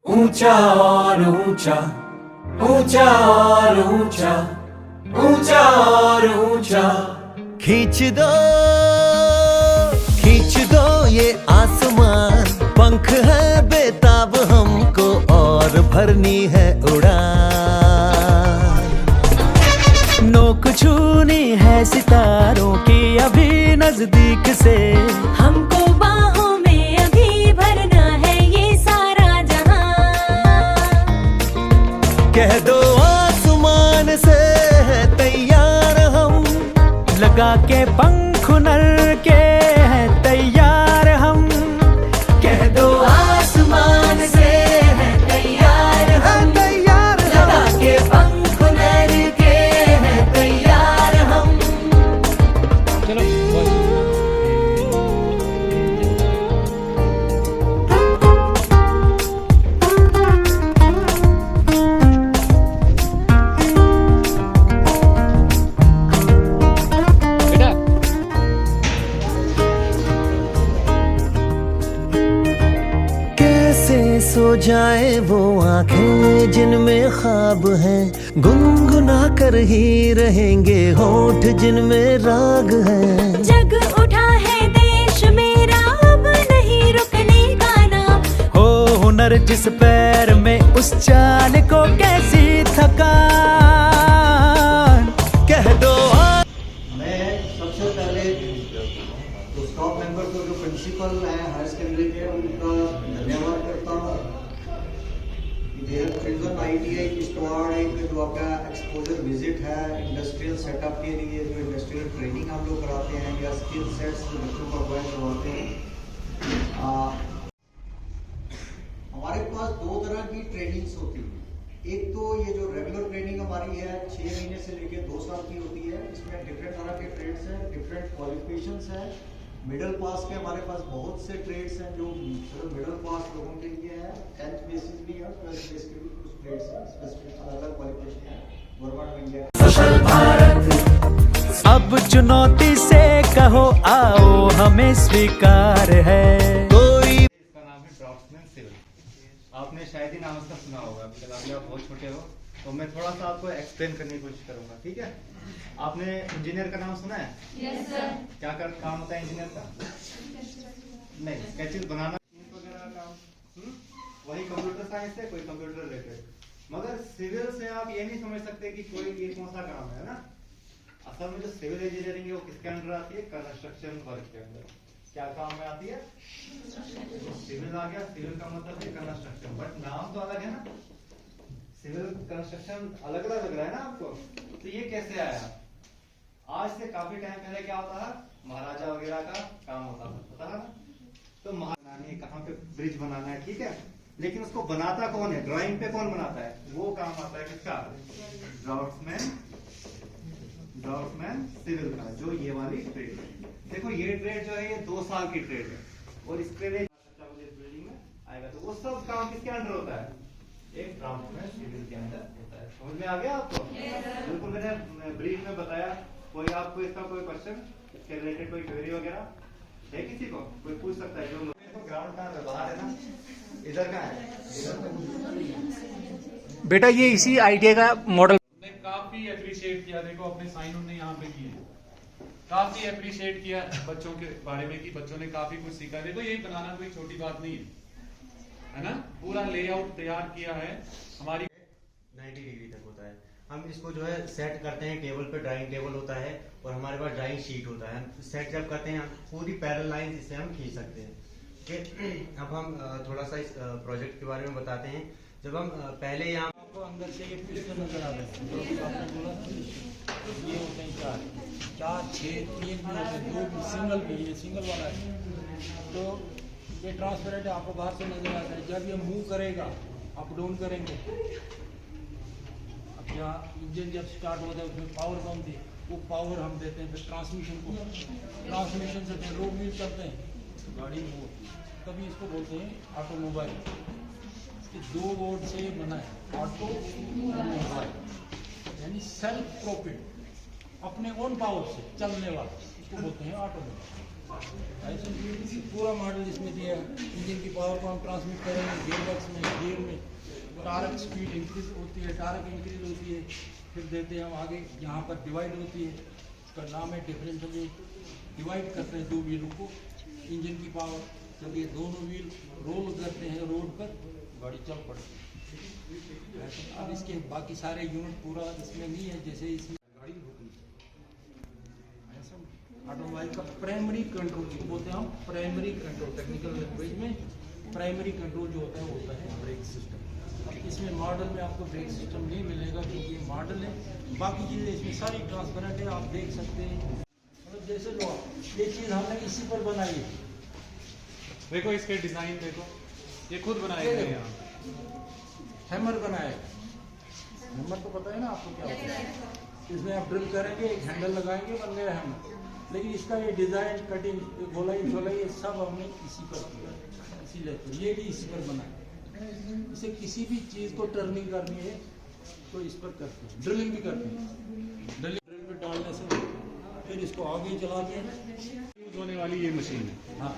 ऊंचा और ऊंचा, ऊंचा और ऊंचा, ऊंचा और ऊंचा। खींच दो ये आसमान, पंख है बेताब हमको और भरनी है उड़ान। नोक छूनी है सितारों की अभी नजदीक से, हमको बाहों में अभी भरना है ये सारा जहां। कह दो आसमान से है तैयार हम, लगा के पंख नर के हैं तैयार हम। कह दो आसमान से है तैयार हम, लगा के पंख नर के हैं तैयार हम। कैसे सो जाए वो आंखें जिनमें ख्वाब हैं, गुनगुना कर ही रहेंगे होठ जिनमें राग है। जग उठा है देश मेरा, अब नहीं रुकने का नाम। हो हुनर जिस पैर में उस चाल को कैसी थकान। कह दो मैं सबसे पहले तो स्टाफ मेंबर को जो प्रिंसिपल हैं हायर सेकेंडरी के उनका धन्यवाद करता हूँ। चिल्ड्रन ITI किश्तवाड़ एक जो आपका एक्सपोजर विजिट है इंडस्ट्रियल सेटअप के लिए, जो इंडस्ट्रियल ट्रेनिंग हम लोग कराते हैं या स्किल सेट्स जो बच्चों को अप्लाई करवाते हैं। हमारे पास दो तरह की ट्रेनिंग्स होती है। एक तो ये जो रेगुलर ट्रेनिंग हमारी है 6 महीने से लेकर 2 साल की होती है। इसमें डिफरेंट तरह के ट्रेड्स हैं, डिफरेंट क्वालिफिकेशंस हैं। मिडिल पास के हमारे पास बहुत से ट्रेड्स हैं जो सिर्फ मिडिल पास लोगों के लिए है। 10th बेसिस भी है, 12th बेसिस के भी कुछ ट्रेड्स हैं, स्पेसिफिक अलग क्वालिफिकेशन है गवर्नमेंट ऑफ इंडिया। अब चुनौती से कहो आओ हमें स्वीकार है। कोई इसका नाम है ड्राफ्ट्समैन सिविल। आपने शायद ही नाम उसका सुना होगा, बिकॉज अभी आप बहुत छोटे हो, तो मैं थोड़ा सा आपको एक्सप्लेन करने की कोशिश करूंगा, ठीक है। आपने इंजीनियर का नाम सुना है? Yes sir. क्या काम होता है इंजीनियर का? नहीं, स्केचेस बनाना वगैरह का काम। वही कंप्यूटर साइंस है, कोई कंप्यूटर रिलेटेड। मगर सिविल से आप ये नहीं समझ सकते कि कोई ये कौन सा काम है ना। असल में जो सिविल इंजीनियरिंग है वो किसके अंडर आती है? कंस्ट्रक्शन वर्क के अंदर। क्या काम में आती है? सिविल आ गया, सिविल का मतलब है कंस्ट्रक्शन, बट नाम तो अलग है ना। सिविल कंस्ट्रक्शन अलग अलग लग रहा है ना आपको। तो ये कैसे आया? आज से काफी टाइम पहले क्या होता है, महाराजा वगैरह का काम होता था, पता है ना। तो बनानी है, कहाँ पे ब्रिज बनाना है, ठीक है। लेकिन उसको बनाता कौन है? ड्राइंग पे कौन बनाता है? वो काम आता है किसका? ड्राफ्ट्समैन सिविल का, जो ये वाली ट्रेड है। देखो ये ट्रेड जो है ये 2 साल की ट्रेड है, और इसके लिए बिल्डिंग में आएगा। तो वो सब काम किसके अंडर होता है? एक ड्राफ्ट्समैन सिविल के अंदर होता है। समझ में आ गया आपको? बिल्कुल, मैंने ब्रीफ में बताया। कोई आपको इसका कोई क्वेश्चन इसके रिलेटेड कोई क्वेरी वगैरह है किसी को? कोई पूछ सकता है? जो ग्राउंड कहाँ है? बाहर है ना, इधर कहाँ है? बेटा ये इसी ITI का मॉडल ने काफी अप्रिशिएट किया। देखो अपने साइन उन्होंने यहाँ पे किए, काफी अप्रिशिएट किया बच्चों के बारे में कि बच्चों ने काफी कुछ सीखा। देखो यही बनाना कोई छोटी बात नहीं है ना। पूरा लेआउट तैयार किया है हमारी 90 डिग्री तक होता है। हम इसको जो है सेट करते हैं टेबल पे, ड्राइंग टेबल होता है और हमारे पास ड्राइंग शीट होता है। सेट जब करते हैं पूरी पैरेलल लाइन इससे हम खींच सकते हैं। अब हम थोड़ा सा इस प्रोजेक्ट के बारे में बताते हैं। जब हम पहले यहाँ आपको अंदर से ये पिस्टन नजर आ रहा है, जो आपने बोला था ये होते हैं 4 6 3 भी होते हैं, 2 भी, सिंगल भी, ये सिंगल वाला है। तो ये ट्रांसपेरेंट है, आपको बाहर से नजर आता है। जब ये मूव करेगा, अप डाउन करेंगे, अब यहाँ इंजन जब स्टार्ट होता है उसमें पावर कौन थी, वो पावर हम देते हैं। फिर ट्रांसमिशन को, ट्रांसमिशन से फिर रोड मील करते हैं तो गाड़ी मूव होती है। तभी इसको बोलते हैं ऑटोमोबाइल। 2 वर्ड से बना है, ऑटोमोबाइल यानी सेल्फ प्रोफिट, अपने ओन पावर से चलने वाला, इसको बोलते हैं ऑटोमोबाइल। ऐसे पूरा मॉडल इसमें दिया है। इंजन की पावर को हम ट्रांसमिट करेंगे गियरबॉक्स में, गियर में टार्क स्पीड इंक्रीज होती है, टार्क इंक्रीज होती है, फिर देते हैं हम आगे। यहाँ पर डिवाइड होती है, उसका नाम है डिफरेंशियल। डिवाइड करते हैं दो व्हीलों को, इंजन की पावर, जब ये दोनों व्हील रोल करते हैं रोड पर, गाड़ी चल पड़ती है। अब इसके बाकी सारे यूनिट पूरा इसमें नहीं है, जैसे इसमें गाड़ी रुकनी ऐसा ऑटोमोबाइल का प्राइमरी कंट्रोल बोलते हैं हम, प्राइमरी कंट्रोल टेक्निकल लैंग्वेज में प्राइमरी कंट्रोल जो होता है ब्रेक सिस्टम। अब इसमें मॉडल में आपको ब्रेक सिस्टम नहीं मिलेगा क्योंकि ये मॉडल है, बाकी चीज़ें इसमें सारी ट्रांसपेरेंट है, आप देख सकते हैं। मतलब जैसे लो ये चीज़ हमने इसी पर बनाई है, देखो इसके डिजाइन देखो, ये खुद बनाए गए हैं यहाँ। हैमर बनाया है, हैमर तो पता है ना आपको क्या होता है। इसमें आप ड्रिल करेंगे, एक हैंडल लगाएंगे, बन गया हैमर। लेकिन इसका ये डिज़ाइन, कटिंग, गोलाई झोलाई, ये सब हमने इसी पर किया, इसी लेकर ये भी इसी पर बना है। इसे किसी भी चीज़ को टर्निंग करनी है तो इस पर करते हैं, ड्रिलिंग भी करते हैं। ड्रिल पे डालने से फिर इसको आगे चलाते हैं। यूज होने वाली ये मशीन है। हाँ,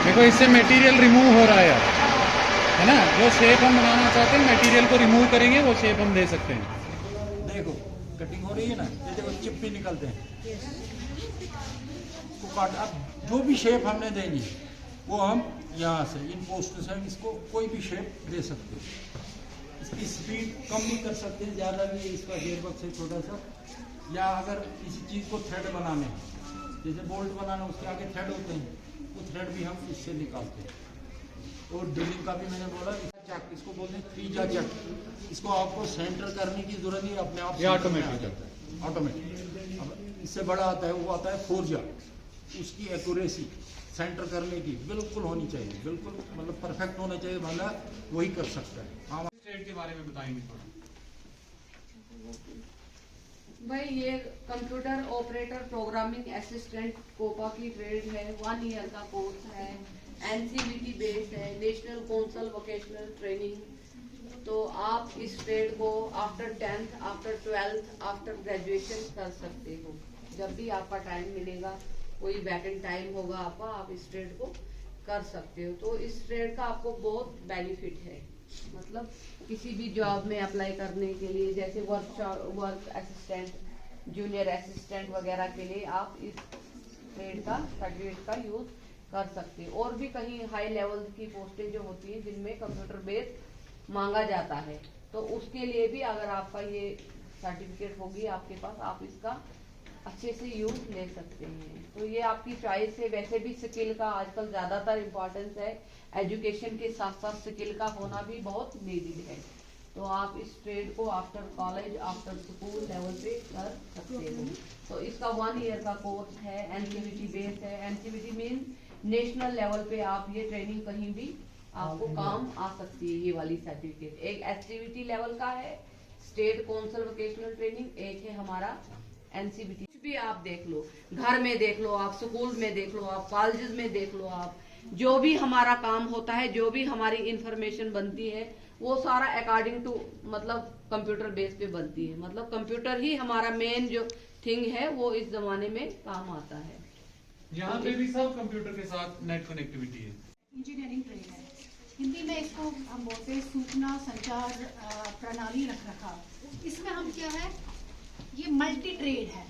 देखो इससे मटेरियल रिमूव हो रहा है ना। जो शेप हम बनाना चाहते हैं मटेरियल को रिमूव करेंगे वो शेप हम दे सकते हैं। देखो कटिंग हो रही है ना, ये देखो चिप भी निकलते हैं, इसको काट। अब जो भी शेप हमने देनी वो हम यहाँ से इन पोस्ट से हम इसको कोई भी शेप दे सकते हैं। इसकी स्पीड कम भी कर सकते हैं, ज़्यादा भी। इसका गियरबॉक्स है छोटा सा, या अगर किसी चीज़ को थ्रेड बनाने, जैसे बोल्ट बनाना, उसके आगे थ्रेड होते हैं, वो थ्रेड भी हम इससे निकालते हैं। और ड्रिलिंग का भी मैंने बोला, चक, इसको बोलते हैं त्रिज्या चक। इसको आपको सेंटर करने की जरूरत नहीं, अपने आप ऑटोमेटिक आता है, ऑटोमेटिक। अब इससे बड़ा आता है, वो आता है फोर्जा। उसकी एक्यूरेसी सेंटर करने की बिल्कुल होनी चाहिए, बिल्कुल मतलब परफेक्ट होना चाहिए, भला वही कर सकता है। हाँ, स्टेट के बारे में बताएंगे थोड़ा। भाई ये computer operator programming assistant COPA की ट्रेड है, 1 ईयर का कोर्स है, एनसीवीटी बेस है, नेशनल काउंसिल वोकेशनल ट्रेनिंग। तो आप इस ट्रेड को after 10th, after 12th, after graduation कर सकते हो। जब भी आपका टाइम मिलेगा, कोई वैकेंट टाइम होगा आपका, आप इस ट्रेड को कर सकते हो। तो इस ट्रेड का आपको बहुत बेनिफिट है, मतलब किसी भी जॉब में अप्लाई करने के लिए, जैसे वर्क असिस्टेंट, जूनियर असिस्टेंट वगैरह के लिए आप इस ट्रेड का सर्टिफिकेट का यूज कर सकते हो। और भी कहीं हाई लेवल की पोस्टें जो होती हैं जिनमें कंप्यूटर बेस मांगा जाता है, तो उसके लिए भी अगर आपका ये सर्टिफिकेट होगी आपके पास, आप इसका अच्छे से यूज ले सकते हैं। तो ये आपकी चॉइस है। वैसे भी स्किल का आजकल ज्यादातर इम्पोर्टेंस है, एजुकेशन के साथ साथ स्किल का होना भी बहुत नीडेड है। तो आप इस ट्रेड को after college, after school level पे कर सकते हो। तो इसका 1 ईयर का कोर्स है, एनसीवीटी बेस है। एनसीवीटी मीन नेशनल लेवल पे आप ये ट्रेनिंग कहीं भी आपको काम आ सकती है। ये वाली सर्टिफिकेट एक एसटीवीटी लेवल का है, स्टेट काउंसिल वोकेशनल ट्रेनिंग, एक है हमारा एनसीवीटी। कुछ भी आप देख लो, घर में देख लो, आप स्कूल में देख लो, आप कॉलेज में देख लो, आप जो भी हमारा काम होता है, जो भी हमारी इंफॉर्मेशन बनती है, वो सारा अकॉर्डिंग टू मतलब कंप्यूटर बेस पे बनती है। मतलब कंप्यूटर ही हमारा मेन जो थिंग है, वो इस जमाने में काम आता है। यहाँ पे भी सब कंप्यूटर के साथ नेट कनेक्टिविटी है। इंजीनियरिंग ट्रेड है, हिंदी में इसको हम बोलते हैं सूचना संचार प्रणाली रख रखाव। इसमें हम क्या है, ये मल्टी ट्रेड है।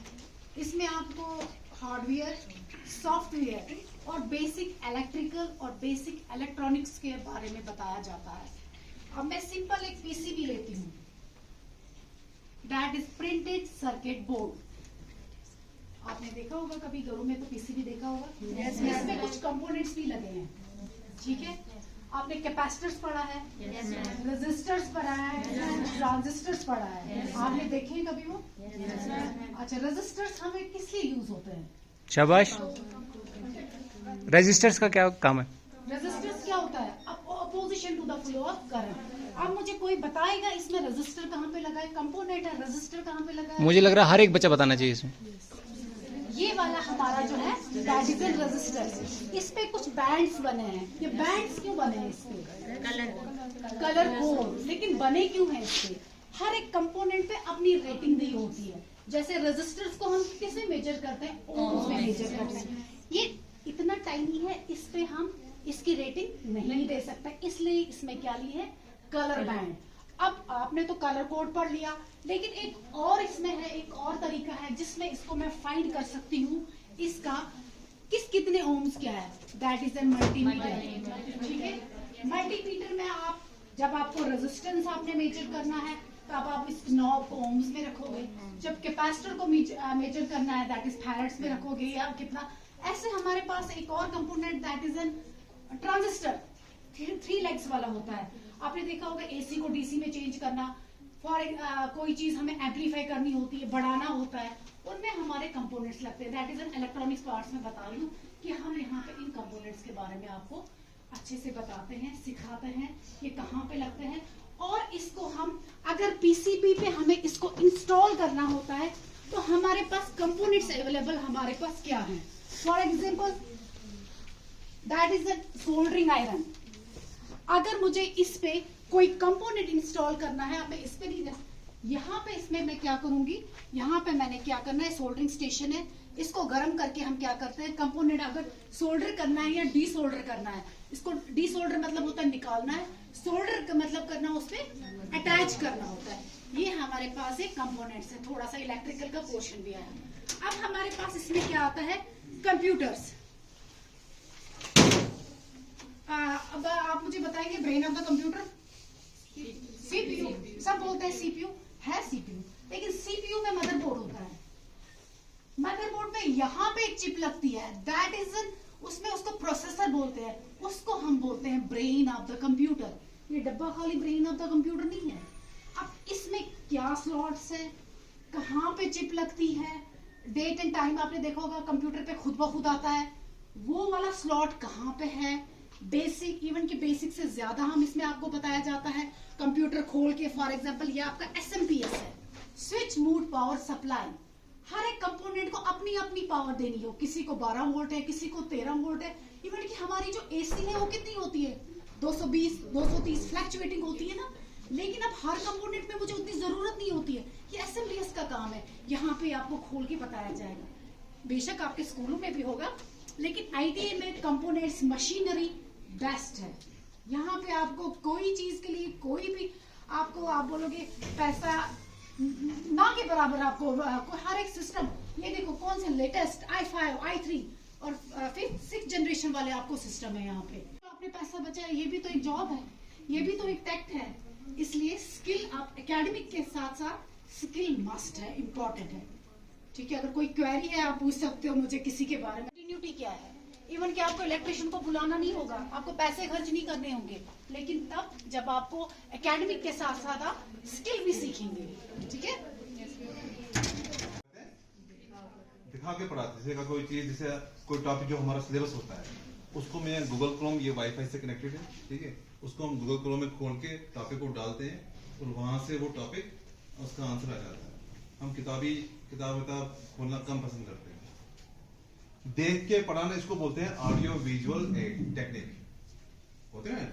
इसमें आपको हार्डवेयर, सॉफ्टवेयर और बेसिक इलेक्ट्रिकल और बेसिक इलेक्ट्रॉनिक्स के बारे में बताया जाता है। अब मैं सिंपल एक पीसीबी लेती हूँ, that is printed circuit board. आपने देखा होगा कभी घरों में तो पीसीबी देखा होगा, इसमें कुछ कंपोनेंट्स भी लगे हैं, ठीक है। आपने कैपेसिटर्स पढ़ा है, रेजिस्टर्स पढ़ा है, ट्रांजिस्टर्स पढ़ा है, आपने देखे हैं कभी वो? अच्छा, रेजिस्टर्स हमें किस लिए यूज होते हैं? शाबाश। रेजिस्टर्स का क्या काम है? रेजिस्टर्स क्या होता है? Opposition to the flow of current. अब मुझे कोई बताएगा इसमें रेजिस्टर कहाँ पे लगा है? कंपोनेंट है, रेजिस्टर कहाँ पे लगा है? मुझे लग रहा है हर एक बच्चा बताना चाहिए इसमें। ये वाला हमारा जो है दैट इज रेजिस्टर। इस पे कुछ बैंड्स बने हैं। ये बैंड्स क्यों बने हैं? इस पे कलर कोड, लेकिन बने क्यों हैं इस पे? हर एक कंपोनेंट पे अपनी रेटिंग दी होती है। जैसे रेजिस्टर्स को हम किसमें मेजर करते हैं? ओम्स में मेजर करते हैं। ये इतना टाइनी है, इस पे हम इसकी रेटिंग नहीं दे सकते, इसलिए इसमें क्या ली है? Colour band. अब आपने तो कलर कोड पढ़ लिया, लेकिन एक और इसमें है, एक और तरीका है जिसमें इसको मैं फाइंड कर सकती हूँ इसका कितने ओम्स क्या है। दैट इज ए मल्टीमीटर, ठीक है। मल्टीमीटर में आप जब आपको रेजिस्टेंस आपने मेजर करना है तब आप इस नॉब को ओम्स में रखोगे। जब कैपेसिटर को मेजर करना है दैट इज फैरेड्स में रखोगे, या कितना। ऐसे हमारे पास एक और component that is an transistor, 3 legs वाला होता है। आपने देखा होगा एसी को डीसी में चेंज करना, कोई चीज हमें एम्पलीफाई करनी होती है, बढ़ाना होता है, उनमें हमारे कंपोनेंट्स लगते हैं। That is an electronics parts में बता रही हूँ कि हम यहाँ पे इन कंपोनेंट्स के बारे में आपको अच्छे से बताते हैं, सिखाते हैं ये कहाँ पे लगते हैं। और इसको हम अगर पीसीबी पे हमें इसको इंस्टॉल करना होता है तो हमारे पास कंपोनेंट्स अवेलेबल हमारे पास क्या है? For example that is a soldering iron. अगर मुझे इस पे कोई कंपोनेंट इंस्टॉल करना है, मैं इस पे नहीं, यहाँ पे इसमें मैं क्या करूंगी, यहाँ पे मैंने क्या करना है, सोल्डरिंग स्टेशन है, इसको गर्म करके हम क्या करते हैं, कंपोनेंट अगर सोल्डर करना है या डी सोल्डर करना है, इसको डी सोल्डर मतलब होता है निकालना है, सोल्डर का मतलब करना उस पे अटैच करना होता है। ये हमारे पास एक कंपोनेंट्स है, थोड़ा सा इलेक्ट्रिकल का पोर्शन भी आया। अब हमारे पास इसमें क्या आता है? कंप्यूटर्स। अब आप मुझे बताएंगे brain of the computer? CPU. सब बोलते हैं सीपीयू है, सीपीयू, लेकिन सीपीयू में मदरबोर्ड होता है। मदरबोर्ड में यहाँ पे एक चिप लगती है, दैट इज उसमें उसको प्रोसेसर बोलते हैं, उसको हम बोलते हैं ब्रेन ऑफ द कंप्यूटर। ये डब्बा खाली ब्रेन ऑफ द कंप्यूटर नहीं है। अब इसमें क्या स्लॉट्स है, कहाँ पे चिप लगती है, डेट एंड टाइम आपने देखा होगा कंप्यूटर पे खुद ब खुद आता है, वो वाला स्लॉट कहाँ पे है। बेसिक, इवन की बेसिक से ज्यादा हम इसमें आपको बताया जाता है। कंप्यूटर खोल के फॉर एग्जांपल ये आपका एसएमपीएस है, स्विच मोड पावर सप्लाई। हर एक कंपोनेंट को अपनी अपनी पावर देनी हो, किसी को 12 वोल्ट है, किसी को 13 वोल्ट है। इवन की हमारी जो एसी है वो कितनी होती है, 220 230 फ्लक्चुएटिंग होती है ना। लेकिन अब हर कंपोनेंट में मुझे उतनी जरूरत नहीं होती है। ये एसएमपीएस का काम है, यहाँ पे आपको खोल के बताया जाएगा। बेशक आपके स्कूलों में भी होगा, लेकिन आईटीआई में कंपोनेंट्स मशीनरी बेस्ट है। यहाँ पे आपको कोई चीज के लिए कोई भी आपको आप बोलोगे पैसा ना के बराबर आपको हर एक सिस्टम। ये देखो कौन से लेटेस्ट i5 i3 और 5th 6th जनरेशन वाले आपको सिस्टम है। यहाँ पे तो आपने पैसा बचाया, ये भी तो एक जॉब है, ये भी तो एक टैक्ट है। इसलिए स्किल आप एकेडमिक के साथ साथ स्किल मस्ट है, इम्पोर्टेंट है। ठीक है, अगर कोई क्वेरी है आप पूछ सकते हो मुझे किसी के बारे में। कंटिन्यूटी क्या है, इवन कि आपको इलेक्ट्रिशियन को बुलाना नहीं होगा, आपको पैसे खर्च नहीं करने होंगे, लेकिन तब जब आपको एकेडमिक के साथ साथ आप स्किल भी सीखेंगे। ठीक है, दिखा के पढ़ाते। जैसे कोई चीज, जैसे कोई टॉपिक जो हमारा सिलेबस होता है उसको मैं गूगल क्रोम, ये वाईफाई से कनेक्टेड है, ठीक है, उसको हम गूगल क्रोम में खोल के टॉपिक को डालते हैं और वहां से वो टॉपिक उसका आंसर आ जाता है। हम किताब खोलना कम पसंद करते हैं। देख के पढ़ाना इसको बोलते हैं ऑडियो विजुअल टेक्निक होते हैं।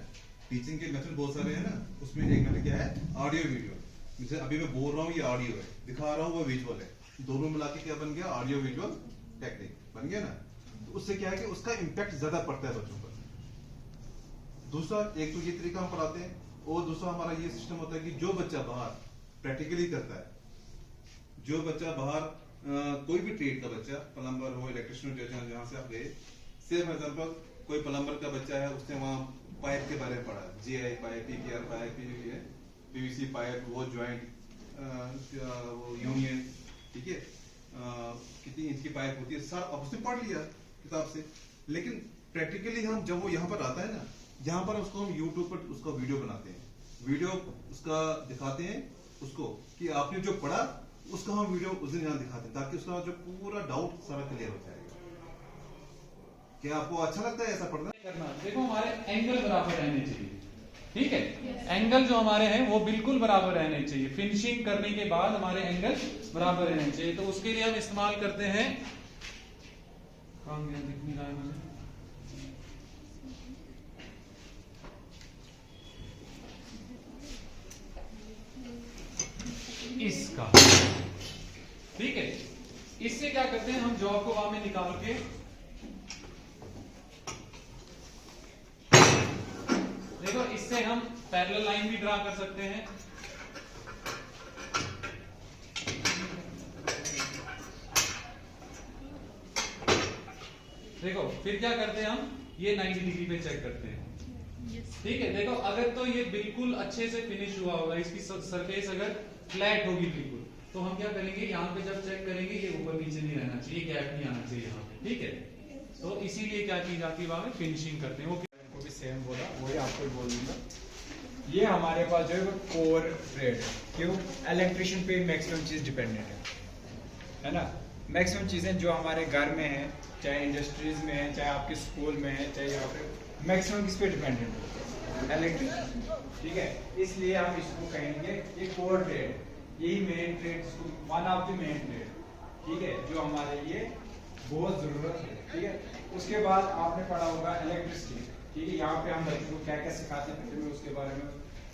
टीचिंग के मेथड बहुत सारे हैं ना, उसमें एक मेथड क्या है, ऑडियो विजुअल। जैसे अभी मैं बोल रहा हूँ ये ऑडियो है, दिखा रहा हूँ वो विजुअल है, दोनों मिला के क्या बन गया, ऑडियो विजुअल टेक्निक बन गया ना। तो उससे क्या है कि उसका इम्पैक्ट ज्यादा पड़ता है बच्चों पर। दूसरा, एक तो ये तरीका हम पढ़ाते हैं, और दूसरा हमारा ये सिस्टम होता है कि जो बच्चा बाहर प्रैक्टिकली करता है, जो बच्चा बाहर कोई भी ट्रेड का बच्चा, प्लम्बर हो, इलेक्ट्रिशियन, जहां से आप गए, से फॉर एग्जाम्पल कोई प्लम्बर का बच्चा है, उसने वहां पाइप के बारे में पढ़ा, GI pipe, PKR pipe, PVC pipe, वो ज्वाइंट, वो यूनियन, ठीक है। कितनी इंच की पाइप होती है, सारा अब उसने पढ़ लिया किताब से, लेकिन प्रैक्टिकली हम जब वो यहाँ पर आता है ना, यहाँ पर उसको हम यूट्यूब पर उसका वीडियो बनाते हैं, वीडियो उसका दिखाते हैं उसको कि आपने जो पढ़ा उसका हम वीडियो उस दिन यहाँ दिखाते हैं, ताकि उसका जो पूरा डाउट सारा क्लियर हो जाएगा। क्या आपको अच्छा लगता है ऐसा पढ़ना? देखो हमारे एंगल बराबर रहने चाहिए, ठीक है, एंगल जो हमारे हैं वो बिल्कुल बराबर रहने चाहिए। फिनिशिंग करने के बाद हमारे एंगल बराबर रहने चाहिए, तो उसके लिए हम इस्तेमाल करते हैं, काम दिख नहीं रहा है मुझे, इसका, ठीक है। इससे क्या करते हैं हम जॉब को वहां में निकाल के देखो, इससे हम पैरेलल लाइन भी ड्रा कर सकते हैं, देखो फिर क्या करते हैं हम ये 90 डिग्री पे चेक करते हैं, ठीक है। देखो अगर तो ये बिल्कुल अच्छे से फिनिश हुआ होगा, इसकी सरफेस अगर फ्लैट होगी बिल्कुल, तो हम क्या करेंगे, यहाँ पे जब चेक करेंगे ये ऊपर नीचे नहीं रहना चाहिए, गैप नहीं आना चाहिए यहाँ पे, ठीक है। तो इसीलिए क्या की जाती है, वहां में फिनिशिंग करते हैं। वो को भी सेम बोला, वही आपको बोल दूंगा। ये हमारे पास जो है वो कोर ट्रेड है, क्यों? इलेक्ट्रिशियन पे मैक्सिमम चीज डिपेंडेंट है ना। मैक्सिमम चीजें जो हमारे घर में है, चाहे इंडस्ट्रीज में है, चाहे आपके स्कूल में है, चाहे यहाँ पे, मैक्सिमम किस पे डिपेंडेंट है? इलेक्ट्रिक, ठीक है। इसलिए हम इसको कहेंगे ये कोर ट्रेड, यही main trade, one of the main trade, ठीक है, जो हमारे लिए बहुत जरूरत है, ठीक है। उसके बाद आपने पढ़ा होगा इलेक्ट्रिसिटी, ठीक है। यहाँ पे हम बच्चों को क्या क्या सिखाते हैं उसके बारे में,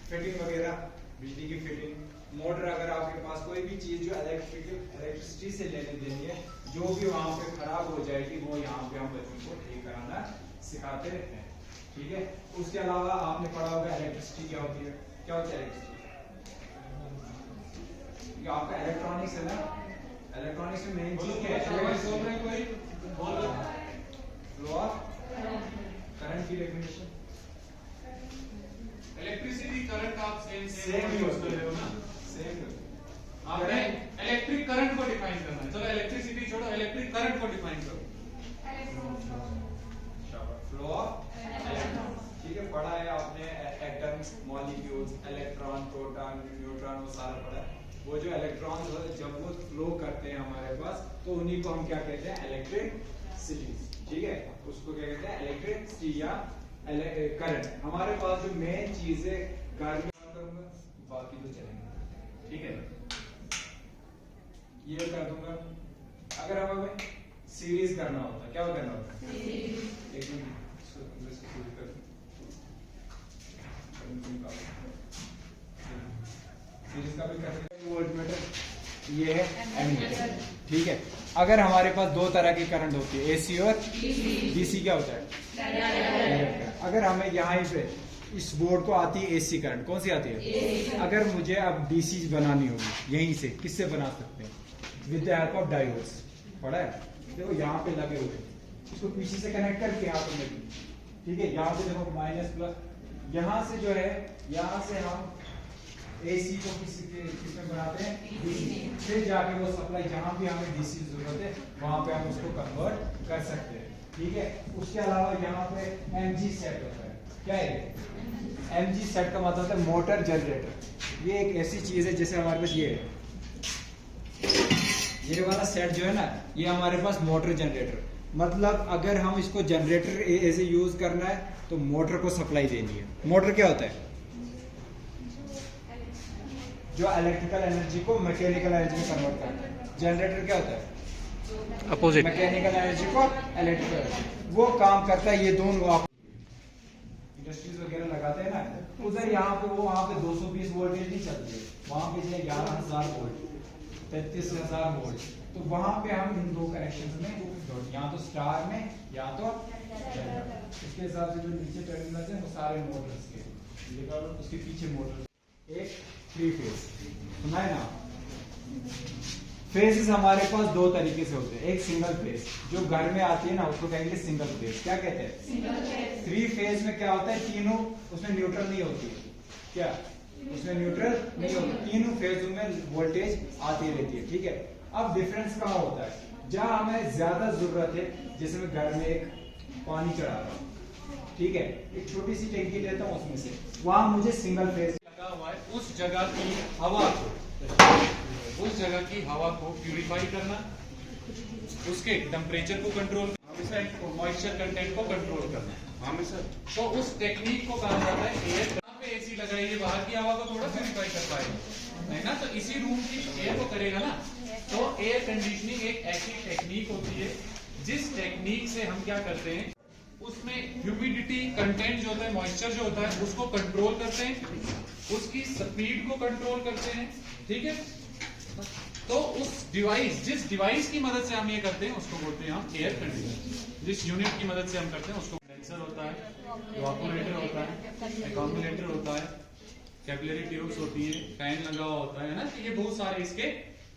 फिटिंग वगैरह, बिजली की फिटिंग, मोटर, अगर आपके पास कोई भी चीज जो इलेक्ट्रिसिटी से लेने देनी है, जो भी वहाँ पे खराब हो जाएगी वो यहाँ पे हम बच्चों को ठीक कराना सिखाते हैं, ठीक है। उसके अलावा आपने पढ़ा होगा इलेक्ट्रिसिटी क्या होती है, क्या होता है इलेक्ट्रिसिटी? आपका इलेक्ट्रॉनिक्स है ना, इलेक्ट्रॉनिक्स में मेन चीज क्या है? फ्लो ऑफ करंट की डेफिनेशन, इलेक्ट्रिसिटी करंट आप सेम यूज कर रहे हो ना, सेम आपने इलेक्ट्रिक करंट को डिफाइन करना है। चलो इलेक्ट्रिसिटी छोड़ो, इलेक्ट्रिक करंट को डिफाइन करो। फ्लो ऑफ इलेक्ट्रॉन, ठीक है, पढ़ा है आपने, atoms, molecules, electron, proton, neutron, वो सारा पढ़ा है। वो जो इलेक्ट्रॉन जब वो फ्लो करते हैं हमारे पास, तो उन्हीं को हम क्या कहते हैं? इलेक्ट्रिसिटी, ठीक है। उसको क्या कहते हैं? इलेक्ट्रिसिटी या करंट। हमारे पास जो मेन चीज है घर में, करूंगा बाकी तो चलेंगे, ठीक है। ये कर दूंगा। अगर हमें सीरीज करना होता, क्या करना होता? सीरीज का भी करते हैं। वोल्टमीटर ये है एमीटर, ठीक है। अगर हमारे पास दो तरह की करंट होती है, एसी और डीसी, क्या होता है? अगर हमें यहाँ पे इस बोर्ड को आती है एसी करंट, कौन सी आती है? अगर मुझे अब डीसी बनानी होगी, यहीं से किससे बना सकते हैं? With the help of diodes, पढ़ा है? देखो यहाँ पे लगे हुए, इसको पीछे से कनेक्ट करके यहाँ पे लगे, ठीक है। यहाँ पे देखो माइनस प्लस, यहाँ से जो है, यहाँ से हम एसी को किसमें बनाते हैं? डीसी। फिर जाके वो सप्लाई जहां भी हमें डीसी की जरूरत है वहां पे हम उसको कन्वर्ट कर सकते हैं, ठीक है। उसके अलावा यहाँ पे एमजी सेट होता है, क्या है एमजी सेट? का मतलब है मोटर जनरेटर। ये एक ऐसी चीज है जैसे हमारे पास ये वाला सेट जो है ना, ये हमारे पास मोटर जनरेटर, मतलब अगर हम इसको जनरेटर ऐसे यूज करना है तो मोटर को सप्लाई देनी है। मोटर क्या होता है? जो इलेक्ट्रिकल एनर्जी को मैकेनिकल एनर्जी में कन्वर्ट करता है। जनरेटर क्या होता है? अपोजिट, मैकेनिकल एनर्जी को इलेक्ट्रिकल एनर्जी, वो काम करता है। ये दोनों आप इंडस्ट्रीज वगैरह लगाते हैं ना, उधर यहाँ पे वो वहाँ पे 220 वोल्टेज नहीं चलती है, वहाँ पे 11,000 वोल्ट, 33,000 वोल्ट। तो वहाँ पे हम इन दो कनेक्शन में, या तो स्टार में या तो इसके हिसाब से जो नीचे टर्मिनल है वो सारे मोटर्स के, उसके पीछे मोटर। एक थ्री फेज, सुना है ना? फेजेस हमारे पास दो तरीके से होते हैं। एक सिंगल फेज जो घर में आती है ना, उसको कहेंगे सिंगल फेज। क्या कहते हैं? Single phase. थ्री फेज में क्या होता है? तीनों, उसमें न्यूट्रल नहीं होती है। क्या उसमें न्यूट्रल नहीं होती? तीनों फेजों में वोल्टेज आती रहती है, ठीक है। अब डिफरेंस कहाँ होता है? जहाँ हमें ज्यादा जरूरत है, जैसे मैं घर में एक पानी चढ़ा रहा हूँ, ठीक है, एक छोटी सी टंकी लेता हूँ उसमें से, वहां मुझे सिंगल फेज लगा हुआ है, उस जगह की हवा को प्यूरिफाई करना, उसके टेम्परेचर को कंट्रोल, मॉइस्चर कंटेंट को कंट्रोल करना। हाँ सर। तो उस टेक्निक को कहा जाता है एयर। यहाँ पे एसी लगाइए, बाहर की हवा को थोड़ा प्यूरिफाई कर पाएगा, है ना? तो इसी रूम की एयर को करेगा ना। तो एयर कंडीशनिंग एक ऐसी टेक्निक होती है जिस टेक्निक से हम क्या करते हैं, उसमें ह्यूमिडिटी कंटेंट जो होता है, मॉइस्चर जो होता है, उसको कंट्रोल करते हैं, उसकी स्पीड को कंट्रोल करते हैं, ठीक है? तो उस डिवाइस, जिस डिवाइस की मदद से हम ये करते हैं उसको बोलते हैं हम एयर कंडीशनर। जिस यूनिट की मदद से हम करते हैं उसको कंडेंसर होता है, इवापोरेटर होता है, अकोमोडेटर होता है, कैपिलरी ट्यूब्स होती है, फैन लगा हुआ होता है ना। तो ये बहुत सारे इसके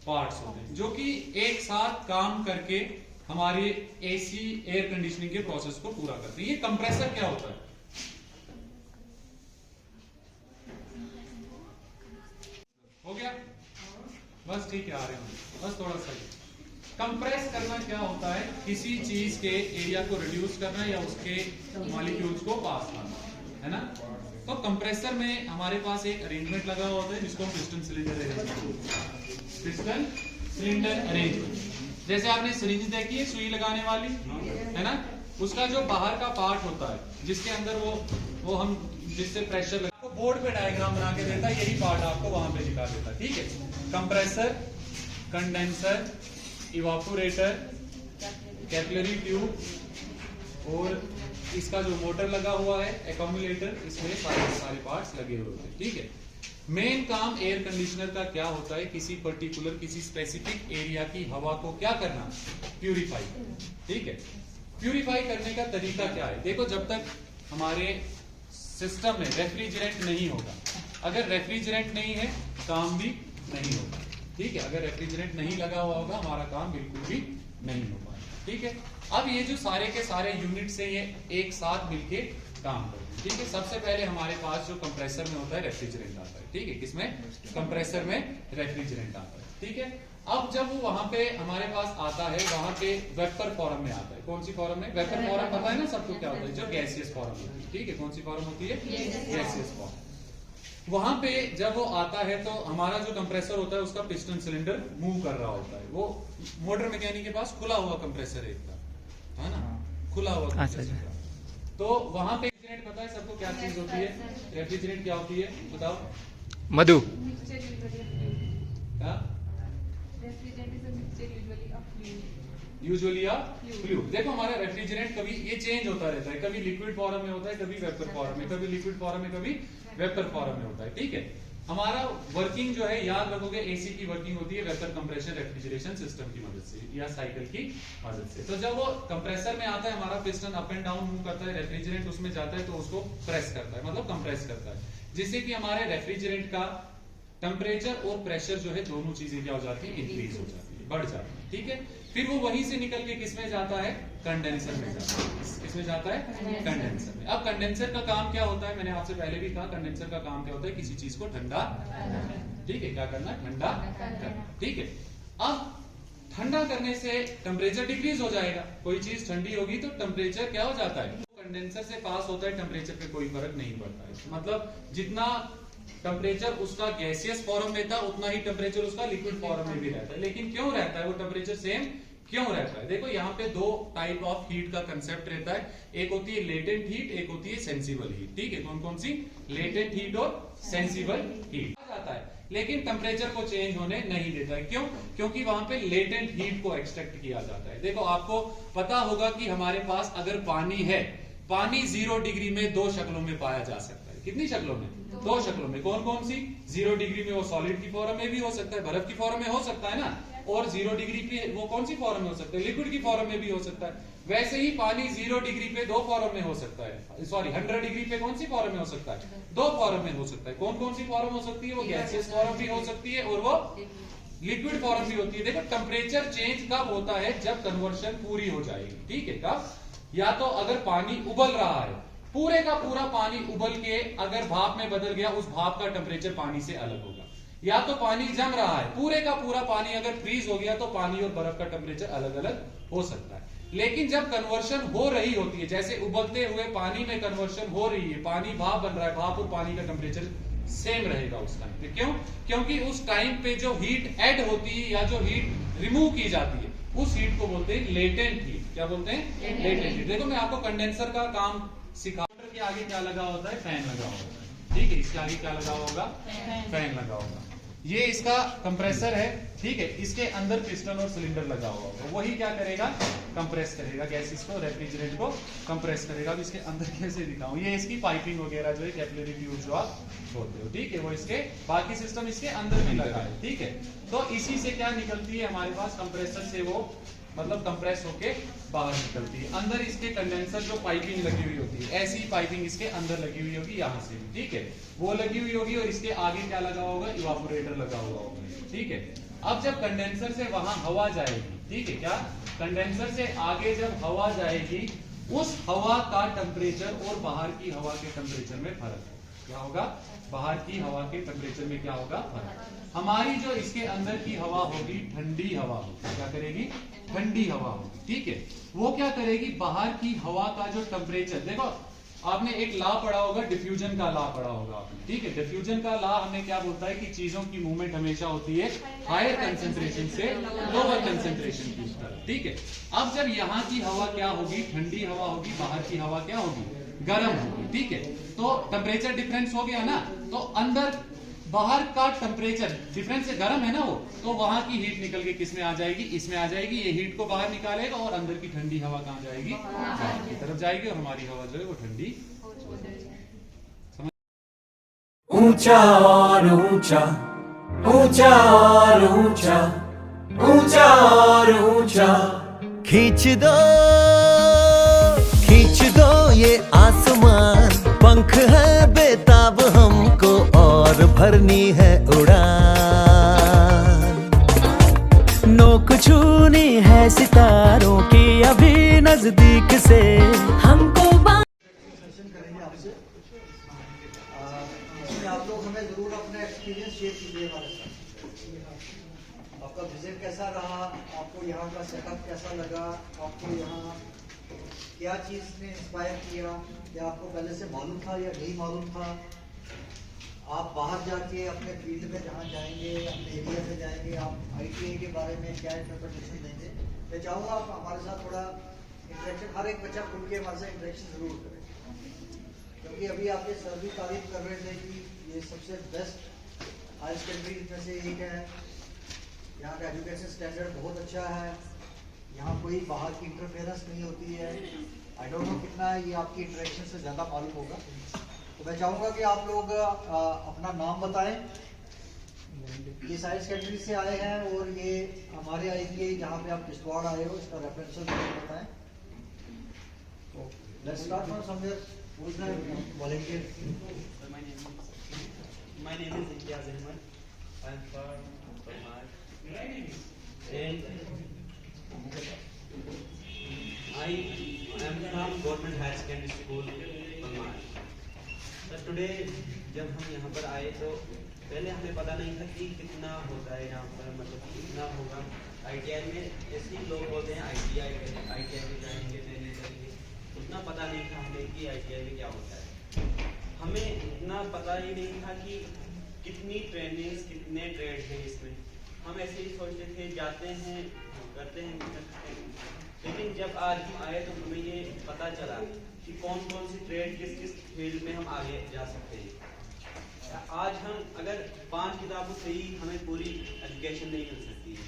पार्ट्स होते हैं जो कि एक साथ काम करके हमारे एसी एयर कंडीशनिंग के प्रोसेस को पूरा करते हैं। ये कंप्रेसर क्या होता है? हो गया? बस ठीक है, आ रहे हैं, बस थोड़ा सा। कंप्रेस करना क्या होता है? किसी चीज के एरिया को रिड्यूस करना या उसके मॉलिक्यूल्स को पास करना, है ना? तो कंप्रेसर में हमारे पास एक अरेंजमेंट लगा हुआ होता है जिसको हम पिस्टन सिलेंडर अरेंजमेंट बोलते हैं। पिस्टन सिलेंडर अरेंजमेंट, जैसे आपने सिरिंज देखी है सुई लगाने वाली, है ना? उसका जो बाहर का पार्ट होता है जिसके अंदर वो हम जिससे प्रेशर लगा, तो बोर्ड पे डायग्राम बना के देता है, यही पार्ट आपको वहां पे दिखा देता है, ठीक है? Compressor, condenser, evaporator, capillary tube और इसका जो मोटर लगा हुआ है एक्यूमुलेटर, इसमें सारे पार्ट्स लगे हुए होते हैं, ठीक है? मेन काम एयर कंडीशनर का क्या होता है? किसी पर्टिकुलर, किसी स्पेसिफिक एरिया की हवा को क्या करना? प्यूरिफाई करना, ठीक है? प्यूरिफाई करने का तरीका क्या है? देखो, जब तक हमारे सिस्टम में रेफ्रिजरेंट नहीं होगा, अगर रेफ्रिजरेंट नहीं है काम भी नहीं होगा, ठीक है? अगर रेफ्रिजरेंट नहीं लगा हुआ होगा हमारा काम बिल्कुल भी नहीं हो पाएगा, ठीक है? अब ये जो सारे के सारे यूनिट से ये एक साथ मिलके काम करते हैं, ठीक है? सबसे पहले हमारे पास जो कंप्रेसर में होता है रेफ्रिजरेंट आता है, ठीक है? किसमें? कंप्रेसर में रेफ्रिजरेंट आता है, ठीक है? अब जब वो वहां पे हमारे पास आता है, वहां पे वेपर फॉर्म में आता है। कौन सी फॉर्म में? वेपर फॉर्म पता है ना सबको क्या होता है? जो गैसियस फॉर्म होती है, ठीक है? कौन सी फॉर्म होती है? Gaseous form. वहां पे जब वो आता है तो हमारा जो कंप्रेसर होता है उसका पिस्टन सिलेंडर मूव कर रहा होता है। वो मोटर मैकेनिक के पास खुला हुआ कंप्रेसर है ना? खुला हुआ कंप्रेसर। तो वहां पे रेफ्रिजरेंट पता है सबको क्या चीज होती है? रेफ्रिजरेंट क्या होती है बताओ? मधु। Usually fluid. देखो हमारा रेफ्रिजरेंट कभी ये चेंज होता रहता है, कभी लिक्विड फॉर्म में होता है, कभी वेपर फॉर्म में, कभी लिक्विड फॉर्म में, कभी वेपर फॉर्म में होता है, ठीक है? हमारा वर्किंग जो है, याद रखोगे, एसी की वर्किंग होती है वेपर कंप्रेशन रेफ्रिजरेशन सिस्टम की मदद से या साइकिल की मदद से। तो जब वो कंप्रेसर में आता है, हमारा piston up and down move करता है, रेफ्रिजरेंट उसमें जाता है तो उसको प्रेस करता है, मतलब कंप्रेस करता है, जिससे कि हमारे रेफ्रिजरेंट का टेम्परेचर और प्रेशर जो है दोनों चीजें क्या हो जाती है? इंक्रीज हो जाती है, बढ़ जाती है, ठीक है? फिर वो वहीं से निकल के किसमें जाता है? कंडेंसर में जाता है। किसमें जाता है? कंडेंसर में। अब कंडेंसर का काम क्या होता है? मैंने आपसे पहले भी कहा, कंडेंसर का काम क्या होता है? किसी चीज को ठंडा, ठीक है? क्या करना? ठंडा करना, ठीक है? अब ठंडा करने से टेम्परेचर डिक्रीज हो जाएगा। कोई चीज ठंडी होगी तो टेम्परेचर क्या हो जाता है? कंडेंसर से पास होता है, टेम्परेचर पे कोई फर्क नहीं पड़ता है। मतलब जितना टेम्परेचर उसका गैसियस फॉर्म में था उतना ही टेम्परेचर उसका लिक्विड फॉर्म में भी रहता है। लेकिन क्यों रहता है वो टेम्परेचर सेम? क्यों रहता है? देखो यहाँ पे दो टाइप ऑफ हीट का कंसेप्ट रहता है, एक होती है लेटेंट हीट, एक होती है सेंसिबल हीट, ठीक है? कौन कौन सी? लेटेंट हीट और सेंसिबल हीट आ जाता है, लेकिन टेम्परेचर को चेंज होने नहीं देता है। क्यों? क्योंकि वहां पे लेटेंट हीट को एक्सट्रैक्ट किया जाता है। देखो आपको पता होगा कि हमारे पास अगर पानी है, पानी 0 डिग्री में 2 शक्लों में पाया जा सकता है। कितनी शक्लों में? 2 शक्लों में। कौन कौन सी? 0 डिग्री में वो सॉलिड की फॉर्म में भी हो सकता है, बर्फ की फॉर्म में हो सकता है ना, और 0 डिग्री पे वो कौन सी फॉर्म में हो सकता है? लिक्विड की फॉर्म में भी हो सकता है। वैसे ही पानी 0 डिग्री पे 2 फॉर्म में हो सकता है, सॉरी 100 डिग्री पे कौन सी फॉर्म में हो सकता है? 2 फॉर्म में हो सकता है। कौन कौन सी फॉर्म हो सकती है? वो गैसियस फॉर्म भी हो सकती है और वो लिक्विड फॉर्म भी होती है। देखो टेम्परेचर चेंज कब होता है? जब कन्वर्शन पूरी हो जाएगी, ठीक है? कब? या तो अगर पानी उबल रहा है, पूरे का पूरा पानी उबल के अगर भाप में बदल गया, उस भाप का टेम्परेचर पानी से अलग होगा। या तो पानी जम रहा है, पूरे का पूरा पानी अगर फ्रीज हो गया तो पानी और बर्फ का टेम्परेचर अलग अलग हो सकता है। लेकिन जब कन्वर्शन हो रही होती है, जैसे उबलते हुए पानी में कन्वर्शन हो रही है, पानी भाप बन रहा है, भाप और पानी का टेम्परेचर सेम रहेगा उस टाइम पे। क्यों? क्योंकि उस टाइम पे जो हीट ऐड होती है या जो हीट रिमूव की जाती है उस हीट को बोलते हैं लेटेंट हीट। क्या बोलते हैं? Latent heat. देखो मैं आपको कंडेंसर का काम सिखा के आगे क्या लगा होता है? फैन लगा होता है। ठीक है, इसके आगे क्या लगा होगा? फैन लगा होगा। ये इसका कंप्रेसर है, ठीक है, इसके अंदर पिस्टन और सिलेंडर लगा हुआ होगा। वही क्या करेगा? कंप्रेस करेगा गैसेस को, रेफ्रिजरेंट को कंप्रेस करेगा। अब इसके अंदर कैसे दिखाऊं? ये इसकी पाइपिंग वगैरह जो है, कैपिलरी ट्यूब जो आप बोलते हो, ठीक है, वो इसके बाकी सिस्टम इसके अंदर भी लगा है। ठीक है, तो इसी से क्या निकलती है हमारे पास? कंप्रेसर से वो मतलब कंप्रेस होके बाहर निकलती है। अंदर इसके कंडेंसर जो पाइपिंग लगी हुई होती है, ऐसी पाइपिंग इसके अंदर लगी हुई होगी, यहाँ से भी, ठीक है, वो लगी हुई होगी। और इसके आगे क्या लगा होगा? इवापोरेटर लगा हुआ होगा। ठीक है, अब जब कंडेंसर से वहां हवा जाएगी, ठीक है, क्या कंडेंसर से आगे जब हवा जाएगी, उस हवा का टेम्परेचर और बाहर की हवा के टेम्परेचर में फर्क क्या होगा? बाहर की हवा के टेम्परेचर में क्या होगा? फर्क। हमारी जो इसके अंदर की हवा होगी ठंडी हवा होगी। क्या करेगी? ठंडी हवा होगी। ठीक है, वो क्या करेगी? बाहर की हवा का जो टेम्परेचर, देखो आपने एक लॉ पढ़ा होगा, डिफ्यूजन का लॉ पढ़ा होगा आपने, ठीक है। डिफ्यूजन का लॉ हमें क्या बोलता है कि चीजों की मूवमेंट हमेशा होती है हायर कंसेंट्रेशन से लोअर कंसेंट्रेशन की तरफ। ठीक है, अब जब यहाँ की हवा क्या होगी? ठंडी हवा होगी, बाहर की हवा क्या होगी? गर्म होगी। ठीक है, तो टेम्परेचर डिफरेंस हो गया ना, तो अंदर बाहर का टेम्परेचर डिफरेंस से गर्म है ना वो, तो वहां की हीट निकल के किस में आ जाएगी? इसमें आ जाएगी। ये हीट को बाहर निकालेगा और अंदर की ठंडी हवा कहां जाएगी? बाहर की तरफ जाएगी और हमारी हवा जो है वो ठंडी। ऊंचा और ऊंचा, ऊंचा और ऊंचा, ऊंचा और ऊंचा, खींच दो ये आसमान, पंख है बेताब हमको और भरनी है उड़ान। नोक छूनी है सितारों की अभी नजदीक से, हमको सेशन करेंगे आपसे। इसमें आप लोग हमें जरूर अपना एक्सपीरियंस शेयर कीजिए हमारे साथ। आपका विजिट कैसा रहा? आपको यहाँ का सेटअप कैसा लगा? आपको यहाँ क्या चीज़ ने इंस्पायर किया? क्या आपको पहले से मालूम था या नहीं मालूम था? आप बाहर जाके अपने फील्ड में जहाँ जाएंगे, अपने एरिया में जाएंगे, आप ITI के बारे में क्या इंटरप्रिटेशन देंगे? मैं चाहूँगा आप हमारे साथ थोड़ा इंटरेक्शन, हर एक बच्चा खुल के हमारे साथ इंटरेक्शन जरूर करे, क्योंकि अभी आप ये सर भी तारीफ कर रहे थे कि ये सबसे बेस्ट हायर सेकेंडरी में से एक है। यहाँ का एजुकेशन स्टैंडर्ड बहुत अच्छा है, यहाँ कोई बाहर की इंटरफेरेंस नहीं होती है। आई डोंट नो कितना ये आपकी इंटरेक्शन से ज़्यादा मालूम होगा। तो मैं चाहूँगा कि आप लोग अपना नाम बताएं। ये हायर सेकेंडरी से आए हैं और ये हमारे ITI जहाँ पे आप किश्तवाड़ आए हो, इसका रेफरेंशियल नंबर बताएं। Let's start from somewhere. Who is the volunteer? My name is Imtiaz Ahmed. I am from Palmar. And I am from Government Higher Secondary School, Palmar. But today जब हम यहाँ पर आए तो पहले हमें पता नहीं था कि कितना होता है यहाँ पर, मतलब कितना होगा। ITI में ऐसे लोग बोलते हैं ITI में जाएंगे, ट्रेनिंग करेंगे, उतना पता नहीं था हमें कि ITI में क्या होता है। हमें इतना पता ही नहीं था कि कितनी ट्रेनिंग्स, कितने ट्रेड हैं इसमें। हम ऐसे ही सोचते थे, जाते हैं, करते हैं। लेकिन जब आज हम आए तो हमें ये पता चला कि कौन कौन सी ट्रेड, किस किस फील्ड में हम आगे जा सकते हैं। आज हम अगर 5 किताबों से ही हमें पूरी एजुकेशन नहीं मिल सकती है।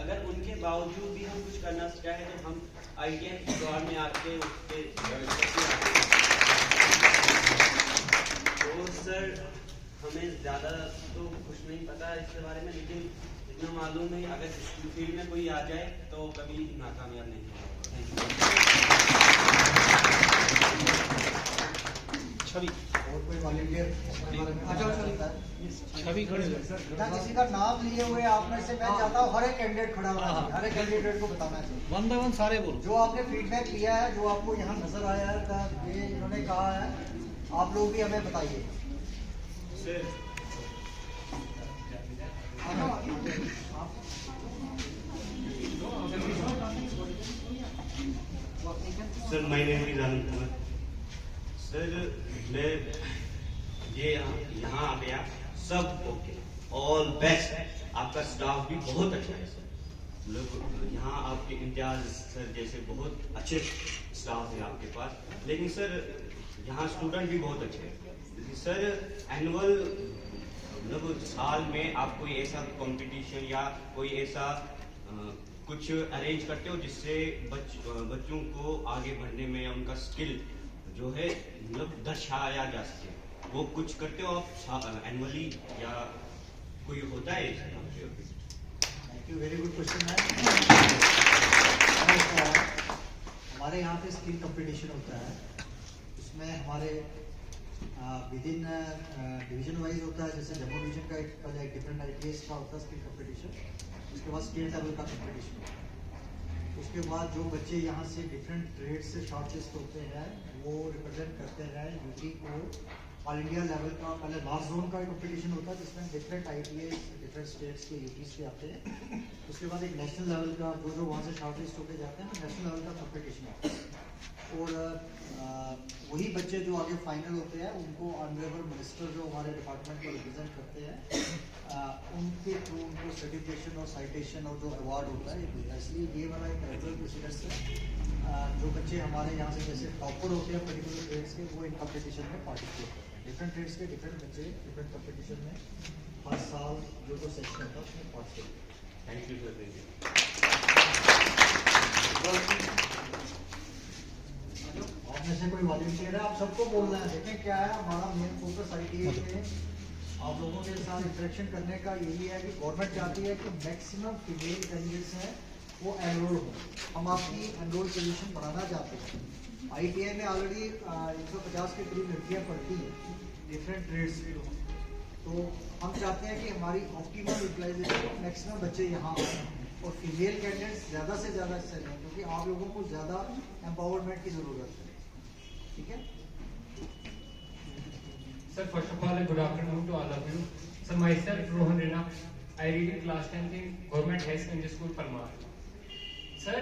अगर उनके बावजूद भी हम कुछ करना चाहें तो हम ITI के दौर में आके उसके तो सर हमें ज़्यादा तो कुछ नहीं पता इसके बारे में, लेकिन इतना मालूम है अगर इस फील्ड में कोई आ जाए तो कभी नाकामयाब नहीं होगा। छवि और कोई वॉलंटियर? छवि खड़े किसी का नाम लिए हुए आप में से मैं चाहता हूँ हर एक कैंडिडेट खड़ा होना चाहिए, हर एक कैंडिडेट को बताना चाहिए। वन बाय वन सारे बोलो। जो आपने फीडबैक लिया है, जो आपको यहाँ नजर आया है, ये इन्होंने कहा है, आप लोग भी हमें बताइए। My name is Anand Kumar. Sir मैं ये यहाँ आ गया, सब ओके, ऑल बेस्ट। आपका स्टाफ भी बहुत अच्छा है सर, मतलब यहाँ आपके इम्तियाज सर जैसे बहुत अच्छे स्टाफ है आपके पास। लेकिन सर यहाँ स्टूडेंट भी बहुत अच्छे हैं सर। एनुअल मतलब साल में आप कोई ऐसा कंपटीशन या कोई ऐसा कुछ अरेंज करते हो जिससे बच्चों को आगे बढ़ने में उनका स्किल जो है मतलब दर्शाया जा सके, वो कुछ करते हो आप एनुअली या कोई होता है? Thank you, very good question है। हमारे यहाँ पे स्किल कंपटीशन होता है, उसमें हमारे विद इन डिवीजन वाइज होता है। जैसे जम्मू डिवीजन का एक डिफरेंट ITS का होता है स्किल कंपटीशन, उसके बाद स्टेट लेवल का कंपटीशन होता है। उसके बाद जो बच्चे यहाँ से डिफरेंट ट्रेड से शॉर्टलिस्ट होते हैं वो रिप्रेजेंट करते हैं यूपी को ऑल इंडिया लेवल का। पहले लास्ट जोन का कंपटीशन होता है जिसमें डिफरेंट ITS डिफरेंट स्टेट्स के यूपी से आते हैं। उसके बाद एक नेशनल लेवल का जो वहाँ से शॉर्टलिस्ट होकर जाते हैं तो नेशनल लेवल का कंपटीशन होता है। और वही बच्चे जो आगे फाइनल होते हैं उनको ऑनरेबल मिनिस्टर जो हमारे डिपार्टमेंट को रिप्रेजेंट करते हैं उनके थ्रू उनको सर्टिफिकेशन और साइटेशन और जो अवार्ड होता है ये मिलता है। इसलिए ये वाला एक रेगुलर प्रोसीजर है। जो बच्चे हमारे यहाँ से जैसे टॉपर होते हैं पर्टिकुलर ट्रेड्स के वो इन कंपटीशन में पार्टिसिपेट करते हैं। डिफरेंट ट्रेड्स के डिफरेंट बच्चे डिफरेंट कंपटीशन में हर साल जो सेक्शन होता है उसमें पार्टिसिपेट करते हैं। Thank you sir, thank you. आप में से कोई वॉलंटियर है? आप सबको बोलना है। देखें क्या है हमारा मेन फोकस ITA में आप लोगों के साथ इंटरेक्शन करने का यही है कि गवर्नमेंट चाहती है कि मैक्सिमम फीमेल कैंडिडेट्स हैं वो एनरोल हो। हम आपकी एनरोल पोजीशन बढ़ाना चाहते हैं। ITA में ऑलरेडी 150 के करीब लड़कियाँ पढ़ती हैं डिफरेंट ट्रेड्स में, तो हम चाहते हैं कि हमारी ऑप्टिमम यूटिलाइजेशन मैक्सिमम बच्चे यहाँ आए और फीमेल कैंडिडेट्स ज़्यादा से ज़्यादा हिस्सा लें, क्योंकि आप लोगों को ज़्यादा एम्पावरमेंट की ज़रूरत है। ठीक है sir, first of all good afternoon to all of you. Sir, myself Rohan Raina, I read in class 10 in government high secondary school Parmar. Sir,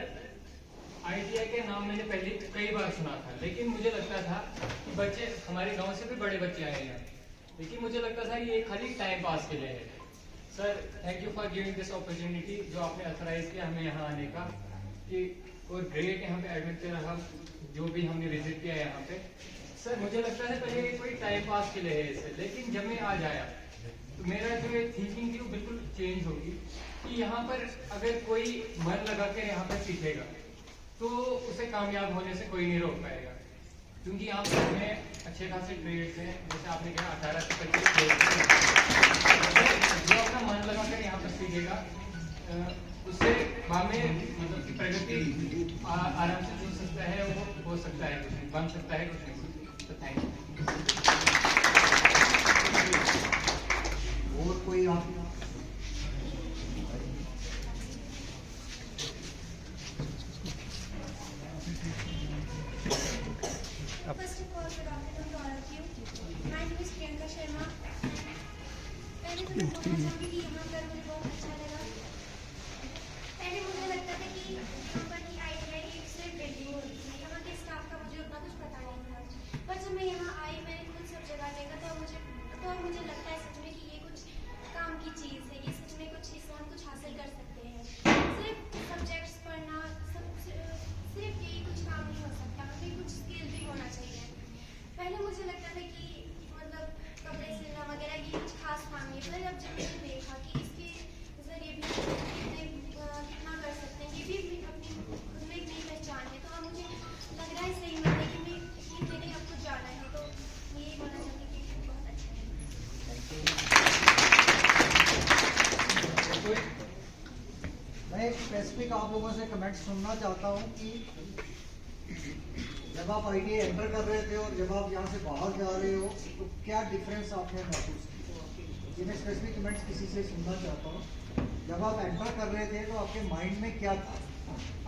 ITI के नाम मैंने पहले कई बार सुना था, लेकिन मुझे लगता था कि बच्चे हमारे गांव से भी बड़े बच्चे आए हैं, लेकिन मुझे लगता था ये खाली टाइम पास के लिए है। Sir, thank you for giving this opportunity जो आपने अथराइज किया हमें यहाँ आने का, कि और ग्रेट यहाँ पे एडमिट रहा जो भी हमने विजिट किया यहाँ पे। सर, मुझे लगता है पहले कोई टाइम पास के लिए है इसे, लेकिन जब मैं आज आया तो मेरा जो थिंकिंग थी वो बिल्कुल चेंज होगी कि यहाँ पर अगर कोई मन लगा के यहाँ पर सीखेगा तो उसे कामयाब होने से कोई नहीं रोक पाएगा, क्योंकि यहाँ पर हमें अच्छे खासे ट्रेड्स हैं। जैसे आपने कहा 18 से 25 ट्रेड्स, जो अपना मन लगा कर यहाँ पर सीखेगा उससे हमें मतलब की प्रगति आराम से चल सकता है, वो हो सकता है, कुछ बन सकता है, कुछ नहीं। तो थैंक यू। और कोई आप First of all, good afternoon to all of you. My name is Priyanka Sharma. पहले तो मैं बोलना चाहूँगी कि यहाँ पर मुझे बहुत अच्छा लगा। पहले मुझे लगता था कि यहाँ पर की ITI एक सिर्फ बिल्डिंग होती है, यहाँ के स्टाफ का मुझे उतना कुछ पता नहीं था। पर जब मैं यहाँ आई, मैंने खुद सब जगह देखा तो मुझे लगता है सच में कि ये कुछ काम की चीज़ है, ये सच में कुछ इससे हम कुछ हासिल कर सकते हैं। सिर्फ सब्जेक्ट्स पढ़ना सिर्फ यही कुछ काम नहीं हो सकता, हमें कुछ स्किल भी होना चाहिए। पहले मुझे लगता था कि मतलब कपड़े सिलना वगैरह ये कुछ खास काम नहीं है, पर अब जब मैंने देखा कि इसके जरिए भी कितना कर सकते हैं, ये भी अपनी खुद में एक नई पहचान है, तो अब मुझे लग रहा है सही में कि मैं ये जगह अब कुछ जाना है, तो यही बोलना चाहती हूँ कि बहुत अच्छा है। मैं एक स्पेसिफिक आप लोगों से कमेंट सुनना चाहता हूँ कि जब आप ITA एंटर कर रहे थे और जब आप यहाँ से बाहर जा रहे हो तो क्या डिफरेंस आपने महसूस किया? ये मैं स्पेसिफिक कमेंट्स किसी से सुनना चाहता हूँ। जब आप एंटर कर रहे थे तो आपके माइंड में क्या था?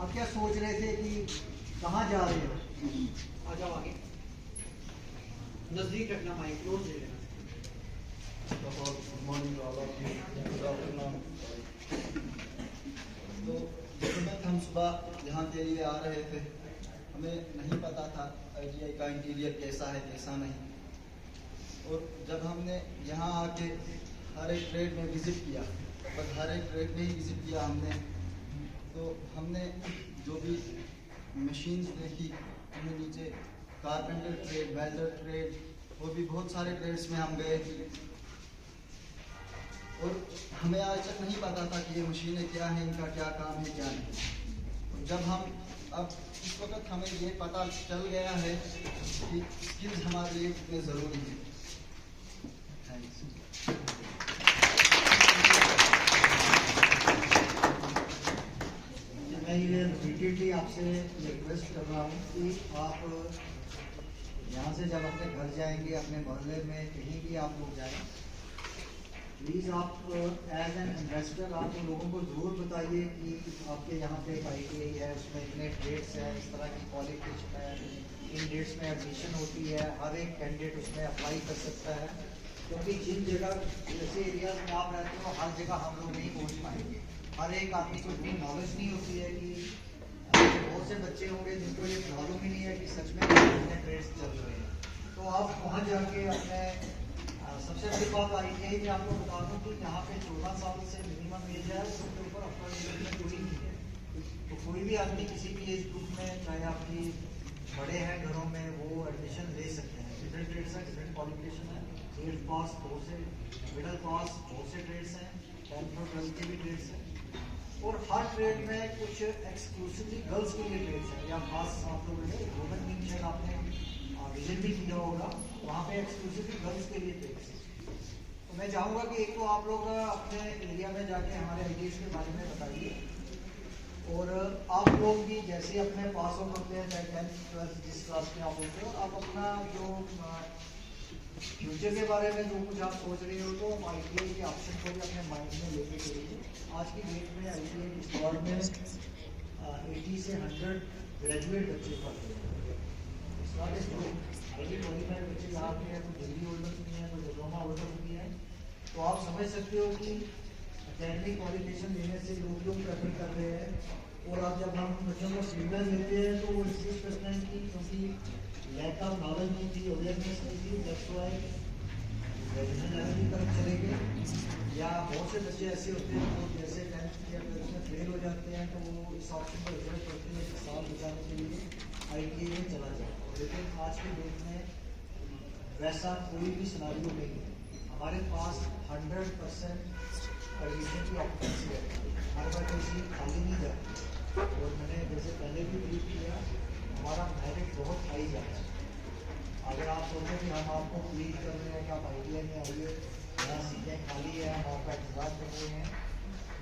आप क्या सोच रहे थे कि कहाँ जा रहे हो? आ जाओ आगे, नजदीक रखना माइक, क्लोज ले लेना। Good morning all of you, good afternoon. तो हम सुबह यहाँ के लिए आ रहे थे, हमें नहीं पता था ITI का इंटीरियर कैसा है कैसा नहीं। और जब हमने यहाँ आके हर एक ट्रेड में विज़िट किया, बस हर एक ट्रेड में ही विज़िट किया हमने, तो हमने जो भी मशीन्स देखी, हमने नीचे कारपेंटर ट्रेड, वेल्डर ट्रेड और भी बहुत सारे ट्रेड्स में हम गए और हमें आज तक नहीं पता था कि ये मशीनें क्या हैं, इनका क्या काम है क्या नहीं। और जब हम अब इस वक्त हमें ये पता चल गया है कि स्किल्स हमारे लिए कितने ज़रूरी हैं। मैं ये रिपीटेडली आपसे रिक्वेस्ट कर रहा हूँ कि आप यहाँ से जब अपने घर जाएंगे, अपने मोहल्ले में कहीं भी आप लोग जाएं, प्लीज़ आप एज एन इन्वेस्टर आप लोगों को ज़रूर बताइए कि आपके यहाँ पे एक ITI है, उसमें इतने डेट्स हैं, इस तरह की क्वालिफिकेशन है, इन डेट्स में एडमिशन होती है, हर एक कैंडिडेट उसमें अप्लाई कर सकता है। क्योंकि जिन जगह जैसे एरियाज में आप रहते हो हर जगह हम लोग नहीं पहुँच पाएंगे। हर एक आदमी को इतनी नॉलेज नहीं होती है कि बहुत से बच्चे होंगे जिनको ये मालूम ही नहीं है कि सच में कितने ट्रेड्स चल रहे हैं। तो आप वहाँ जाके अपने सबसे बड़ी बात ITI में आपको बता दूँ कि यहाँ पे 14 साल से मिनिमम एज है, उसके ऊपर अपना एज कोई नहीं है। तो कोई भी आदमी किसी भी एज ग्रुप में, चाहे आपकी बड़े हैं घरों में, वो एडमिशन ले सकते हैं। डिफरेंट ट्रेड्स हैं, डिफरेंट क्वालिफिकेशन है, 8th पास बहुत से, मिडिल पास बहुत से ट्रेड्स हैं, 10th और 12th के भी ट्रेड्स हैं। और हर ट्रेड में कुछ एक्सक्लूसिवली गर्ल्स के लिए ट्रेड्स हैं, या खास आप लोगों ने वुमेन विंग शायद आपने विजिट भी किया होगा, वहाँ पे एक्सक्लूसिवली गर्ल्स के लिए ट्रेड्स हैं। तो मैं चाहूँगा कि एक तो आप लोग अपने एरिया में जाके हमारे ITIs के बारे में बताइए, और आप लोग भी जैसे अपने पास आउट होते हैं, चाहे 10th 12th जिस क्लास में आप होते हो, आप अपना जो फ्यूचर के बारे में जो कुछ आप सोच रहे हो, तो ITI के ऑप्शन को भी अपने माइंड में लेके चलिए। आज की डेट में ITI की स्कॉड में 80 से 100 ग्रेजुएट बच्चे पढ़ते हैं। हाईली क्वालिफाइड बच्चे यहाँ पे हैं, कोई डिग्री होल्डर भी है, कोई डिप्लोमा होल्डर भी है। तो आप समझ सकते हो कि अकेडमिक क्वालिफिकेशन लेने से लोग प्रेफर कर रहे हैं। और अब जब हम बच्चों को फीडबैक देते हैं तो वो इसलिए करते हैं कि क्योंकि लैक ऑफ नॉलेज नहीं थी, अवेयरनेस नहीं थी, दैट्स व्हाई ग्रेजुएशन लेवल की तरफ चले गए। या बहुत से बच्चे ऐसे होते हैं जो जैसे 10th या 12th में फेल हो जाते हैं, तो वो इस ऑप्शन पर रिजल्ट करते हैं कि साल बचाने के लिए ITI में चला जाए। लेकिन आज के डेट में वैसा कोई भी सिनारियो नहीं है। हमारे पास 100% एडमिशन की ऑक्यूपेंसी है, हमारे पास कोई सीट खाली नहीं जाती। और मैंने जैसे पहले भी ब्रीफ किया, हमारा मेरिट बहुत हाई जाता है। अगर आप सोचें कि हम आपको प्लीज कर रहे हैं कि आप ITI में आइए, यहाँ सीटें खाली है, हम आपका इंतजार कर रहे हैं,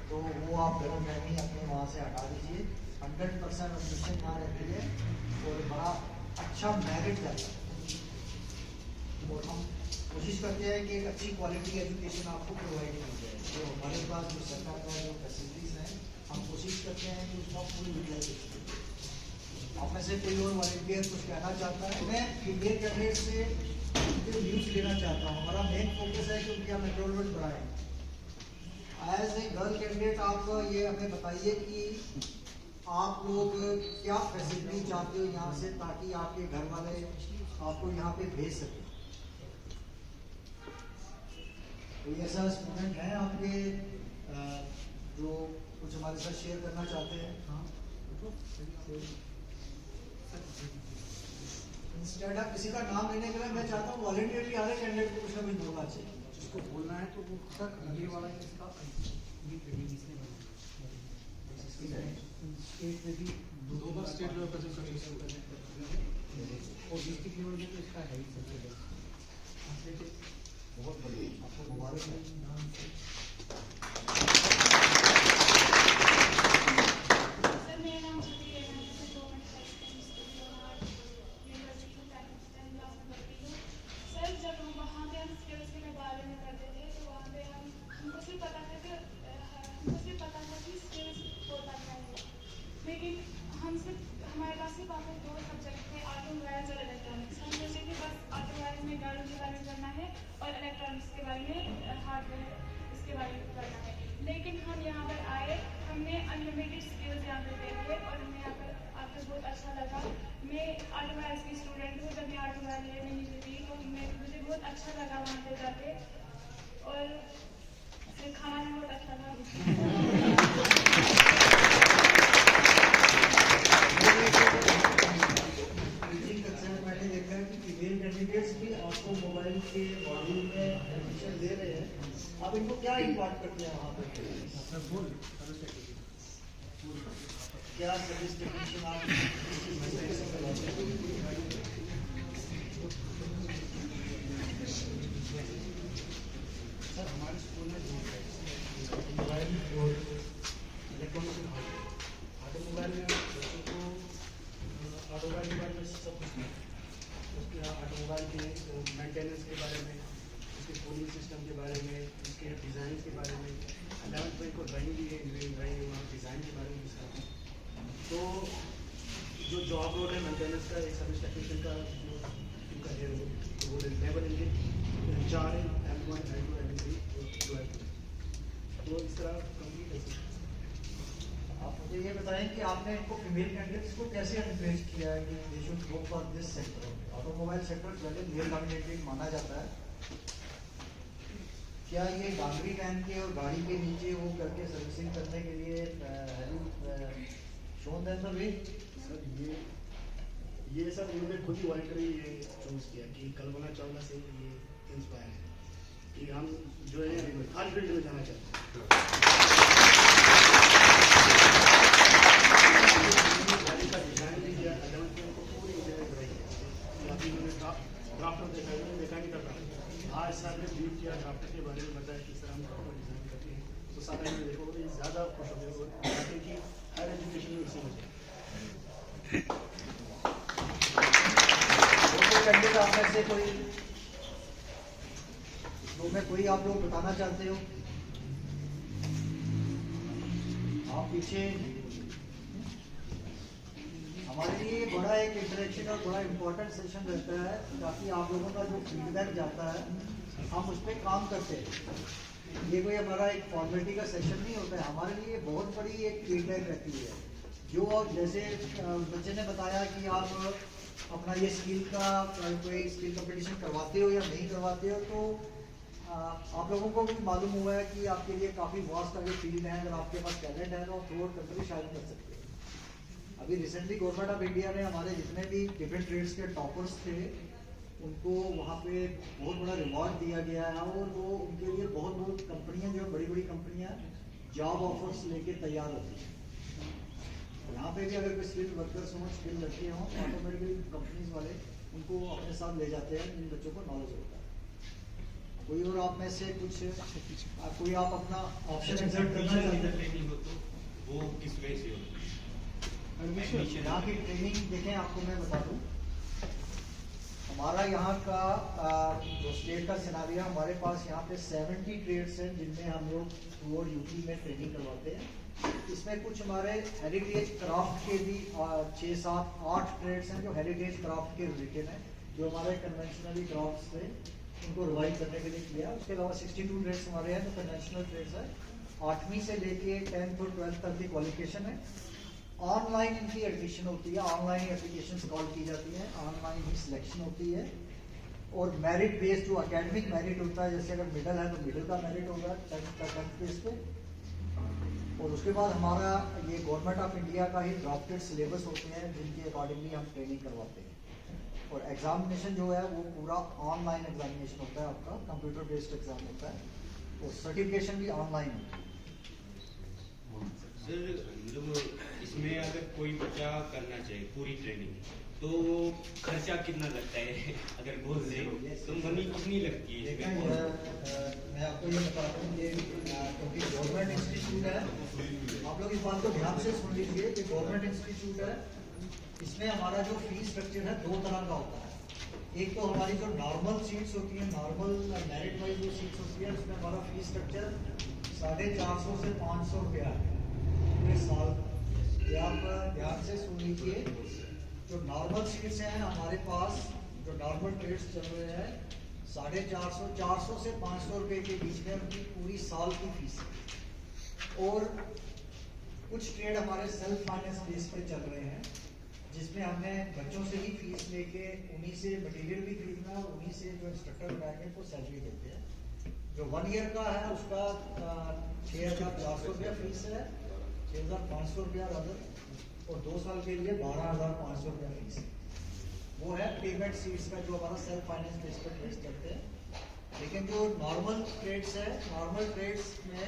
तो वो आप गलत फहमी अपने वहाँ से हटा दीजिए। 100% एडमिशन यहाँ रहती है और बड़ा अच्छा मेरिट जाता है। और हम कोशिश करते हैं कि एक अच्छी क्वालिटी एजुकेशन आपको प्रोवाइड की जाए। तो हमारे पास जो सरकार का जो फैसिलिटीज़ हैं, हम कोशिश करते हैं कि उसका फुल यूटिलाइजेशन। आप में से कोई और वॉलंटियर कुछ कहना चाहता है? मैं फीमेल कैंडिडेट से न्यूज़ लेना चाहता हूँ। हमारा मेन फोकस है कि उनकी हम एनरोलमेंट बढ़ाएं। एज ए गर्ल कैंडिडेट आप ये हमें बताइए कि आप लोग क्या फैसिलिटी चाहते हो यहाँ से, ताकि आपके घर वाले आपको यहाँ पे भेज सकें। कोई ऐसा स्टूडेंट है आपके जो कुछ हमारे साथ शेयर करना चाहते हैं? हाँ, इंस्टेड ऑफ किसी का नाम लेने के लिए मैं चाहता हूँ वॉलंटियरली हर कैंडिडेट को कुछ ना कुछ बोलना चाहिए। जिसको बोलना है तो वो तक ये वाला इसका स्टेट में भी दो बार स्टेट लेवल पर और डिस्ट्रिक्ट लेवल पे तो इसका है ही सबसे बहुत बढ़िया। आपको मुबारक है। सर मेरा नाम ज्योति है, मैं गवर्नमेंट यूनिवर्सिटी में 10th क्लास में पढ़ती हूँ। सर जब हम वहाँ पे हम स्किल्स के बारे में करते थे, तो वहाँ पे हमको सिर्फ पता था कि स्किल्स होता क्या है, लेकिन हमारे पास सिर्फ आपको 2 सब्जेक्ट थे, ऑटोमोबाइल्स और इलेक्ट्रॉनिक्स। हम सोचे कि बस ऑटोमोबाइल्स में गाड़ियों के बारे में करना है और इलेक्ट्रॉनिक्स के बारे में हार्डवेयर इसके बारे में करना है। लेकिन हम यहाँ पर आए, हमने अनलिमिटेड स्किल्स यहाँ पर देखे और हमने यहाँ पर पे बहुत अच्छा लगा। मैं ऑटोमोबाइल्स की स्टूडेंट हूँ। जब मैं ऑटोमोबाइल लेने निकली थी तो मुझे बहुत अच्छा लगा वहाँ पे जाके, और फिर खाना भी बहुत अच्छा मैंने देखा है कि फीमेल कैंडिडेट्स भी आपको मोबाइल के मॉड्यूल में एडमिशन ले रहे हैं। आप इनको क्या इम्पार्ट करते हैं वहाँ पे? क्या सर्विस टेक्नीशियन आप सर हमारे स्कूल में मोबाइल और इलेक्ट्रॉनिक ऑटोमोबाइल में बच्चों को ऑटोमोबाइल के बारे में सब कुछ है। उसके ऑटोमोबाइल के मेंटेनेंस के बारे में, उसके कूलिंग सिस्टम के बारे में, उसके डिज़ाइन के बारे में। 11th में को ड्राइंग भी है, इंजीनियरिंग ड्राइंग है, वहाँ डिज़ाइन के बारे में भी सिखाते हैं। तो जो जॉब रोल है मेंटेनेंस का, एक सर्विस टेक्नीशियन का जो उनका है वो लेवल इनके 4 M1 M2 M3 12। तो इस तरह कंप्लीट है। आप मुझे ये बताएं कि आपने इनको फीमेल कैंडिडेट्स को कैसे एनकरेज किया है कि they should go for this sector? Automobile sector पहले मेल डोमिनेटेड माना जाता है। क्या ये डांगरी पहन के और गाड़ी के नीचे वो करके सर्विसिंग करने के लिए shown then the way? Sir ये सर इन्होंने खुद ही वॉलंटरी ये चूज किया कि कल्पना चावला से ये इंस्पायर है कि हम जो है हर फील्ड में जाना चाहते हैं। गाड़ी का डिजाइन भी किया, 11th में उनको पूरी इंजीनियरिंग कराई है। अभी उन्होंने ड्राफ्टर देखा नहीं कर रहा। आज सर ने ब्रीफ किया, ड्राफ्टर के बारे में बताया कि सर हम डिज़ाइन करते हैं। तो सारा इन्होंने देखो ये ज़्यादा खुश हो गए और चाहते कि हायर एजुकेशन में इसी में कैंडिडेट आप में से कोई दो में कोई आप लोग बताना चाहते हो? आप पीछे। हमारे लिए बड़ा एक इंटरेक्शन और बड़ा इम्पोर्टेंट सेशन रहता है ताकि आप लोगों का जो फीडबैक जाता है हम उस पर काम करते हैं। ये कोई हमारा एक फॉर्मेलिटी का सेशन नहीं होता है, हमारे लिए बहुत बड़ी एक फीडबैक रहती है। जो जैसे बच्चे ने बताया कि आप अपना ये स्किल का कोई स्किल कंपटीशन करवाते हो या नहीं करवाते हो, तो आप लोगों को भी मालूम हुआ है कि आपके लिए काफ़ी वास्ट आगे फील्ड है। अगर आपके पास टैलेंट है तो थ्रू आउट कंट्री शायद कर सकते हैं। अभी रिसेंटली गवर्नमेंट ऑफ इंडिया ने हमारे जितने भी डिफरेंट ट्रेड्स के टॉपर्स थे उनको वहाँ पे बहुत बड़ा रिवॉर्ड दिया गया है, और वो उनके लिए बहुत बहुत कंपनियाँ जो बड़ी बड़ी कंपनियाँ जॉब ऑफर्स लेके तैयार होती हैं। यहाँ पे भी अगर कोई स्किल्ड वर्कर्स हों, स्किल लड़के हों, तो ऑटोमेटिकली कंपनीज वाले उनको अपने साथ ले जाते हैं जिन बच्चों को नॉलेज होता है। कोई और आप में से कुछ कोई आप अपना ऑप्शन एग्जाम करना चाहते हैं? वो किस वे से होती है? यहाँ की ट्रेनिंग देखें, आपको मैं बता दूँ, हमारा यहाँ का जो स्टेट का सिनारिया, हमारे पास यहाँ पे 70 ट्रेड्स हैं जिनमें हम लोग टूर यूपी में ट्रेनिंग करवाते हैं। इसमें कुछ हमारे हेरिटेज क्राफ्ट के भी 6, 7, 8 ट्रेड्स हैं जो हेरिटेज क्राफ्ट के रिलेटेड हैं, जो हमारे कन्वेंशनली क्राफ्ट्स थे उनको रिवाइव करने के लिए किया। उसके अलावा 62 ट्रेड्स हमारे हैं जो कन्वेंशनल ट्रेड्स है। 8वीं से लेके 10th और 12th तक की क्वालिफिकेशन है। ऑनलाइन इनकी एडमिशन होती है, ऑनलाइन एप्लीकेशन कॉल की जाती है, ऑनलाइन ही सिलेक्शन होती है, और मेरिट बेस्ड जो एकेडमिक मेरिट होता है, जैसे अगर मिडिल है तो मिडिल का मेरिट होगा 10th बेस पे। और उसके बाद हमारा ये गवर्नमेंट ऑफ इंडिया का ही ड्राफ्टेड सिलेबस होते हैं जिनके अकॉर्डिंगली हम ट्रेनिंग करवाते हैं। और एग्जामिनेशन जो है वो पूरा ऑनलाइन एग्जामिनेशन होता है, आपका कंप्यूटर बेस्ड एग्जाम होता है, और सर्टिफिकेशन भी ऑनलाइन होता है। सर इसमें अगर कोई बच्चा करना चाहे पूरी ट्रेनिंग तो खर्चा कितना लगता है? अगर बोल दे तो मनी कितनी लगती है? मैं आपको ये बताता हूँ, ये क्योंकि गवर्नमेंट इंस्टीट्यूट है, आप लोग इस बात को ध्यान से सुन लीजिए कि गवर्नमेंट इंस्टीट्यूट है, इसमें हमारा जो फीस स्ट्रक्चर है 2 तरह का होता है। एक तो हमारी जो नॉर्मल सीट्स होती हैं, नॉर्मल मेरिट वाइज जो सीट्स होती है, उसमें हमारा फीस स्ट्रक्चर 450 से 500 रुपया है पूरे साल। ये आप ध्यान से सुन लीजिए। जो नॉर्मल सीट्स हैं हमारे पास, जो नॉर्मल ट्रेड्स चल रहे हैं, 450, 400 से 500 रुपये के बीच में उनकी पूरी साल की फीस है। और कुछ ट्रेड हमारे सेल्फ फाइनेंस बेस पे चल रहे हैं, जिसमें हमने बच्चों से ही फीस लेके उन्हीं से मटेरियल भी खरीदना और उन्हीं से जो इंस्ट्रक्टर बनाएंगे वो सैलरी देते हैं। जो 1 ईयर का है उसका 6,400 रुपया फीस है, 6,500 रुपया अदर, और 2 साल के लिए 12,500 रुपया फीस है। वो है पेमेंट सीट्स का जो हमारा सेल्फ फाइनेंस बेस पर ट्रेड्स करते हैं। लेकिन जो नॉर्मल ट्रेड्स है, नॉर्मल ट्रेड्स में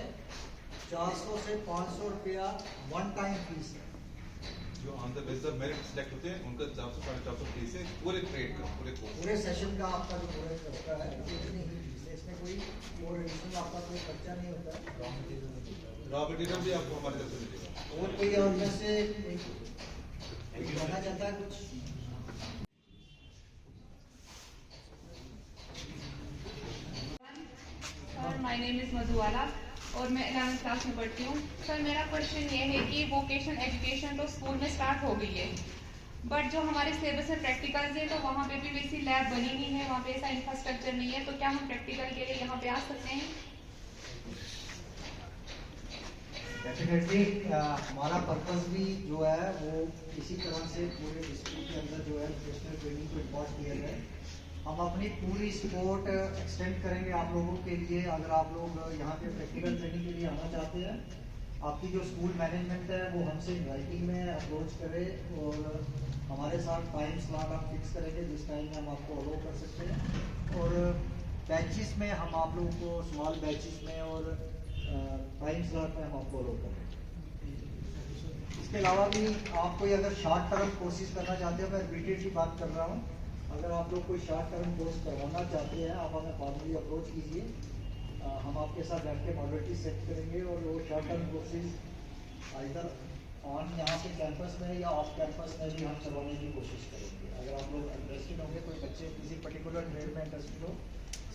400 से 500 रुपया वन टाइम फीस है। जो on the basis of merit select होते हैं उनका 400 फीस है पूरे ट्रेड का, पूरे सेशन का आपका जो पूरा खर्चा है इतनी ही फीस है। इसमें कोई और एडिशनल आपका कोई खर्चा नहीं होता है। रॉ मटेरियल भी आपको हमारे तरफ से मिलेगा। और कोई और में से कहना चाहता है कुछ? माय नेम इज मधुवाला और मैं 11th क्लास में पढ़ती हूँ। सर मेरा क्वेश्चन ये है कि वोकेशनल एजुकेशन तो स्कूल में स्टार्ट हो गई है, बट जो हमारे सिलेबस में प्रैक्टिकल्स है तो वहाँ पे भी वैसी लैब बनी नहीं है, वहाँ पे ऐसा इंफ्रास्ट्रक्चर नहीं है, तो क्या हम प्रैक्टिकल के लिए यहाँ पे आ सकते हैं? डेफिनेटली हमारा पर्पस भी जो है वो इसी तरह से पूरे डिस्ट्रिक्ट के अंदर जो है वोकेशनल ट्रेनिंग को इम्पोर्ट किया जाए। हम अपनी पूरी सपोर्ट एक्सटेंड करेंगे आप लोगों के लिए। अगर आप लोग यहाँ पे प्रैक्टिकल ट्रेनिंग के लिए आना चाहते हैं, आपकी जो स्कूल मैनेजमेंट है वो हमसे राइटिंग में अप्रोच करे और हमारे साथ टाइम स्लॉट हम फिक्स करेंगे जिस टाइम में हम आपको अलाउ कर सकते हैं। और बैचेस में हम आप लोगों को स्मॉल बैचेस में और टाइम स्लॉट में हम आपको अलाउ करेंगे। इसके अलावा भी आप कोई अगर शॉर्ट टर्म कोर्सेज करना चाहते हो, मैं बीटेड की बात कर रहा हूँ, अगर आप लोग कोई शॉर्ट टर्म कोर्स करवाना चाहते हैं आप हमें फॉर्मली अप्रोच कीजिए। हम आपके साथ बैठ के मॉडलिटी सेट करेंगे और वो शॉर्ट टर्म कोर्सेज इधर ऑन यहाँ पे कैंपस में या ऑफ कैंपस में भी हम करवाने की कोशिश करेंगे। अगर आप लोग इंटरेस्टेड होंगे, कोई बच्चे किसी पर्टिकुलर ट्रेड में इंटरेस्टेड हो,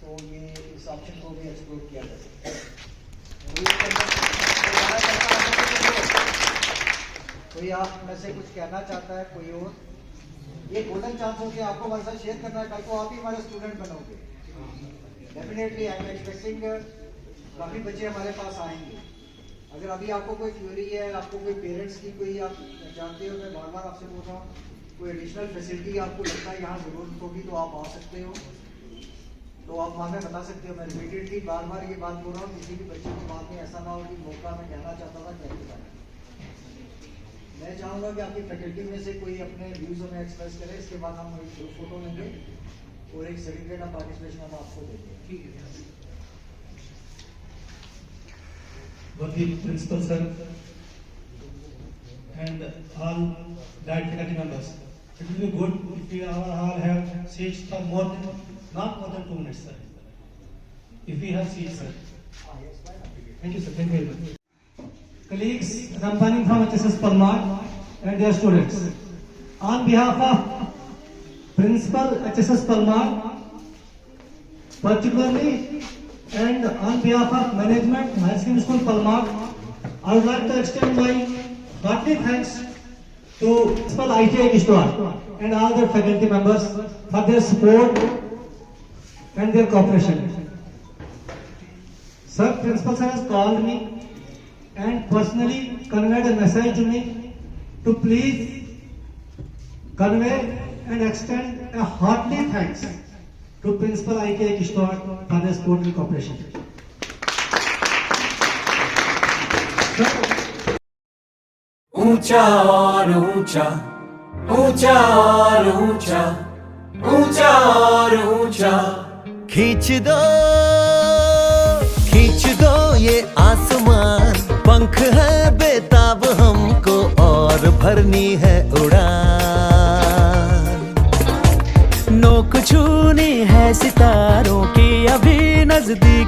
तो ये इस ऑप्शन को भी एक्सप्लोर किया जा सकता है। कोई आप में से कुछ कहना चाहता है? कोई और? ये गोल्डन चांस हो कि आपको हमारे साथ शेयर करना है, कल को आप ही हमारे स्टूडेंट बनोगे। डेफिनेटली आई एम एक्सपेक्टिंग काफ़ी बच्चे हमारे पास आएंगे। अगर अभी आपको कोई क्वेरी है, आपको कोई पेरेंट्स की कोई आप जानते हो, मैं बार बार आपसे बोल रहा हूँ, कोई एडिशनल फैसिलिटी आपको लगता है यहाँ ज़रूरत होगी तो आप आ सकते हो, तो आप हमें बता सकते हो। मैं रिपीटेडली बार बार ये बात बोल रहा हूँ, किसी भी बच्चे को बाद में ऐसा ना हो कि मौका मैं कहना चाहता था क्या बताया। मैं चाहूँगा कि आपकी फैकल्टी में से कोई अपने व्यूज हमें एक्सप्रेस करे, इसके बाद हम एक ग्रुप फोटो लेंगे और एक सर्टिफिकेट ऑफ पार्टिसिपेशन हम आपको देंगे। ठीक है। Principal sir and all that faculty members, it will be good if we all have seats for not more than 2 minutes, sir. If we have seats, sir. Thank you, sir. Thank you very much. Colleagues, I am signing from HSS Palmar and their students. On behalf of Principal HSS Palmar, particularly, and on behalf of Management Higher Secondary School Palmar, I would like to extend my hearty thanks to Principal ITI Kishtwar and all their faculty members for their support and their cooperation. Sir, Principal Sir has called me and personally conveyed a message to me to please convey and extend a hearty thanks to Principal ITI Kishtwar for their support and cooperation. ऊंचा और ऊंचा, ऊंचा और ऊंचा, ऊंचा और ऊंचा, खींच दो ये आसमान, पंख है बेताब हमको और भरनी है उड़ान। नोक छूनी है सितारों की अभी नजदीक